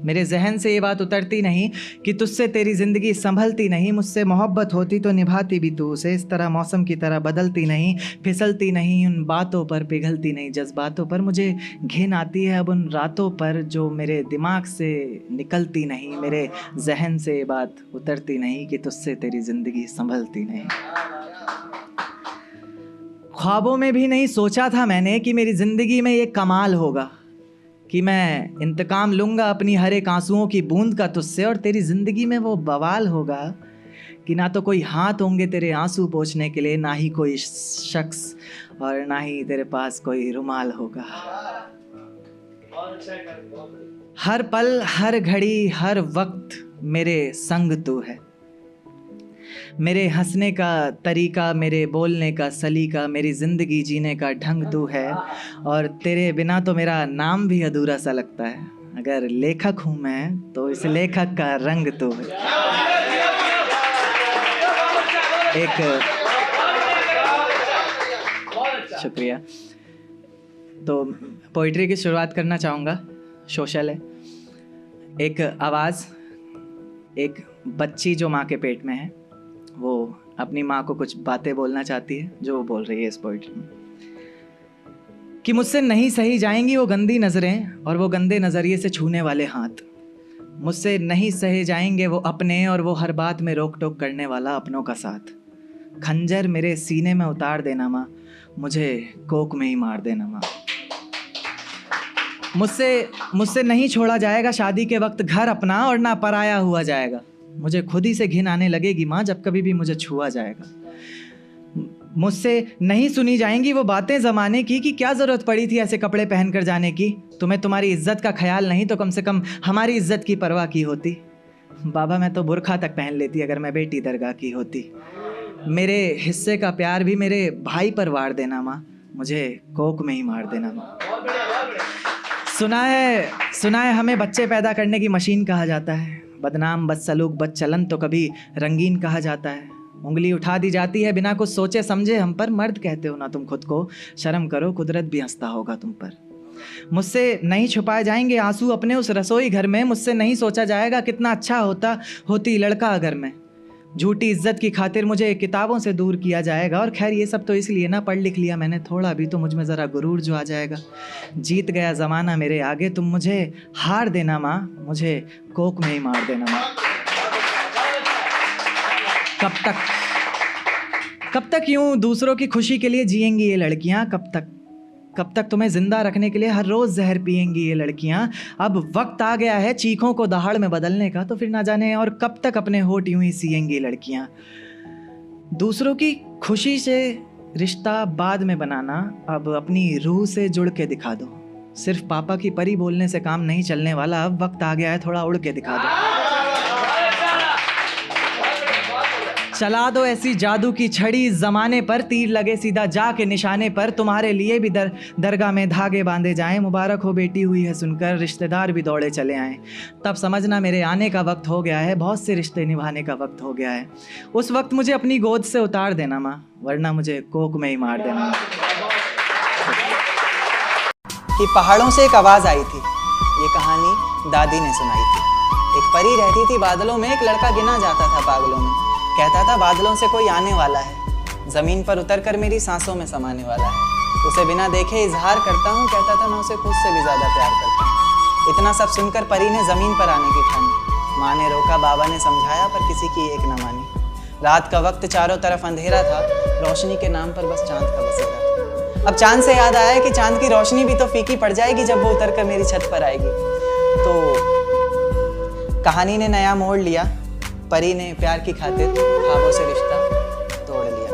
मेरे जहन से ये बात उतरती नहीं कि तुझसे तेरी ज़िंदगी संभलती नहीं। मुझसे मोहब्बत होती तो निभाती भी तू उसे, इस तरह मौसम की तरह बदलती नहीं, फिसलती नहीं, उन बातों पर पिघलती नहीं, जज्बातों पर। मुझे घिन आती है अब उन रातों पर जो मेरे दिमाग से निकलती नहीं, मेरे जहन से ये बात उतरती नहीं कि तुझसे तेरी ज़िंदगी संभलती नहीं। ख्वाबों में भी नहीं सोचा था मैंने कि मेरी ज़िंदगी में ये कमाल होगा, कि मैं इंतकाम लूँगा अपनी हर एक आंसुओं की बूंद का तुझसे, और तेरी ज़िंदगी में वो बवाल होगा कि ना तो कोई हाथ होंगे तेरे आंसू पोंछने के लिए, ना ही कोई शख्स, और ना ही तेरे पास कोई रुमाल होगा। हर पल हर घड़ी हर वक्त मेरे संग तू है, मेरे हंसने का तरीका, मेरे बोलने का सलीका, मेरी ज़िंदगी जीने का ढंग तू है, और तेरे बिना तो मेरा नाम भी अधूरा सा लगता है। अगर लेखक हूँ मैं तो इस लेखक का रंग तू है। शुक्रिया। तो पोइट्री की शुरुआत करना चाहूँगा। सोशल है। एक आवाज़, एक बच्ची जो माँ के पेट में है, वो अपनी माँ को कुछ बातें बोलना चाहती है जो वो बोल रही है इस पोइट्री में कि मुझसे नहीं सही जाएंगी वो गंदी नज़रें और वो गंदे नज़रिए से छूने वाले हाथ। मुझसे नहीं सहे जाएंगे वो अपने और वो हर बात में रोक टोक करने वाला अपनों का साथ। खंजर मेरे सीने में उतार देना माँ, मुझे कोक में ही मार देना माँ। मुझसे नहीं छोड़ा जाएगा शादी के वक्त घर अपना, और ना पराया हुआ जाएगा। मुझे खुद ही से घिन आने लगेगी माँ जब कभी भी मुझे छुआ जाएगा। मुझसे नहीं सुनी जाएंगी वो बातें ज़माने की कि क्या ज़रूरत पड़ी थी ऐसे कपड़े पहन कर जाने की। तुम्हें तुम्हारी इज्जत का ख्याल नहीं तो कम से कम हमारी इज्जत की परवाह की होती। बाबा मैं तो बुर्खा तक पहन लेती अगर मैं बेटी दरगाह की होती। मेरे हिस्से का प्यार भी मेरे भाई पर वार देना माँ, मुझे कोक में ही मार देना माँ। सुना है हमें बच्चे पैदा करने की मशीन कहा जाता है। बदनाम, बदसलूक, बदचलन तो कभी रंगीन कहा जाता है। उंगली उठा दी जाती है बिना कुछ सोचे समझे हम पर। मर्द कहते हो ना तुम खुद को, शर्म करो कुदरत भी हंसता होगा तुम पर। मुझसे नहीं छुपाए जाएंगे आंसू अपने उस रसोई घर में। मुझसे नहीं सोचा जाएगा कितना अच्छा होती लड़का अगर मैं। झूठी इज्जत की खातिर मुझे किताबों से दूर किया जाएगा। और खैर ये सब तो इसलिए ना, पढ़ लिख लिया मैंने थोड़ा भी तो मुझ में ज़रा गुरूर जो आ जाएगा। जीत गया ज़माना मेरे आगे, तुम मुझे हार देना माँ, मुझे कोक में ही मार देना माँ। कब तक यूं दूसरों की खुशी के लिए जिएंगी ये लड़कियां? कब तक तुम्हें जिंदा रखने के लिए हर रोज़ जहर पिएंगी ये लड़कियां? अब वक्त आ गया है चीखों को दहाड़ में बदलने का, तो फिर ना जाने और कब तक अपने होठ यूं ही सिएंगी लड़कियां। दूसरों की खुशी से रिश्ता बाद में बनाना, अब अपनी रूह से जुड़ के दिखा दो। सिर्फ पापा की परी बोलने से काम नहीं चलने वाला, अब वक्त आ गया है थोड़ा उड़ के दिखा दो। चला दो ऐसी जादू की छड़ी ज़माने पर, तीर लगे सीधा जाके निशाने पर। तुम्हारे लिए भी दरगाह में धागे बांधे जाएं। मुबारक हो बेटी हुई है सुनकर रिश्तेदार भी दौड़े चले आएं। तब समझना मेरे आने का वक्त हो गया है, बहुत से रिश्ते निभाने का वक्त हो गया है। उस वक्त मुझे अपनी गोद से उतार देना माँ, वरना मुझे कोक में ही मार देना। कि पहाड़ों से एक आवाज़ आई थी, ये कहानी दादी ने सुनाई थी। एक परी रहती थी बादलों में, एक लड़का गिना जाता था पागलों में। कहता था बादलों से कोई आने वाला है, ज़मीन पर उतरकर मेरी सांसों में समाने वाला है। उसे बिना देखे इजहार करता हूँ, कहता था मैं उसे खुद से भी ज़्यादा प्यार करता हूँ। इतना सब सुनकर परी ने ज़मीन पर आने की ठानी। माँ ने रोका, बाबा ने समझाया, पर किसी की एक न मानी। रात का वक्त चारों तरफ अंधेरा था, रोशनी के नाम पर बस चांद का बसेरा था। अब चांद से याद आया कि चांद की रोशनी भी तो फीकी पड़ जाएगी जब वो उतरकर मेरी छत पर आएगी। तो कहानी ने नया मोड़ लिया। परी ने प्यार की खातिर ख्वाबों से रिश्ता तोड़ लिया।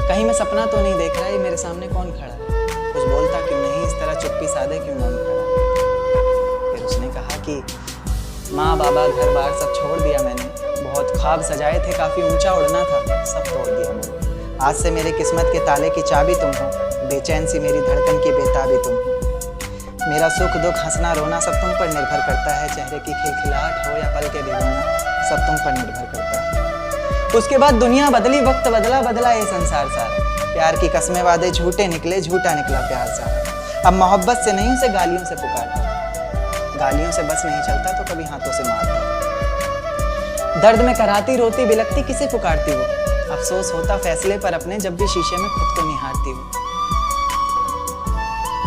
कहीं मैं सपना तो नहीं देख रहा, ये मेरे सामने कौन खड़ा है? कुछ बोलता क्यों नहीं, इस तरह चुप्पी साधे क्यों मौन खड़ा? फिर उसने कहा कि माँ बाबा घर बार सब छोड़ दिया मैंने। बहुत ख्वाब सजाए थे, काफ़ी ऊंचा उड़ना था, सब तोड़ दिया मैंने। आज से मेरे किस्मत के ताले की चाबी तुम हो, बेचैन सी मेरी धड़कन की बेताबी तुम हो। मेरा सुख दुख हंसना रोना सब तुम पर निर्भर करता है। चेहरे की खिलखिलाहट हो या पल के भिगोना, सब तुम पर निर्भर करता है। उसके बाद दुनिया बदली, वक्त बदला ये संसार सारा। प्यार की कस्में वादे झूठे निकले, झूठा निकला प्यार सारा। अब मोहब्बत से नहीं उसे गालियों से पुकारता, गालियों से बस नहीं चलता तो कभी हाथों से मारता। दर्द में कराती रोती बिलकती किसे पुकारती वो? अफसोस होता फैसले पर अपने जब भी शीशे में खुद को निहारती वो।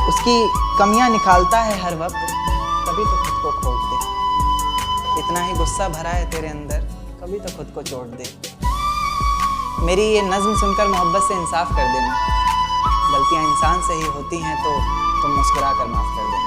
उसकी कमियां निकालता है हर वक्त, कभी तो खुद को खोट दे। इतना ही गुस्सा भरा है तेरे अंदर, कभी तो खुद को चोट दे। मेरी ये नज़्म सुनकर मोहब्बत से इंसाफ कर देना। गलतियां इंसान से ही होती हैं तो तुम मुस्कुरा कर माफ़ कर देना।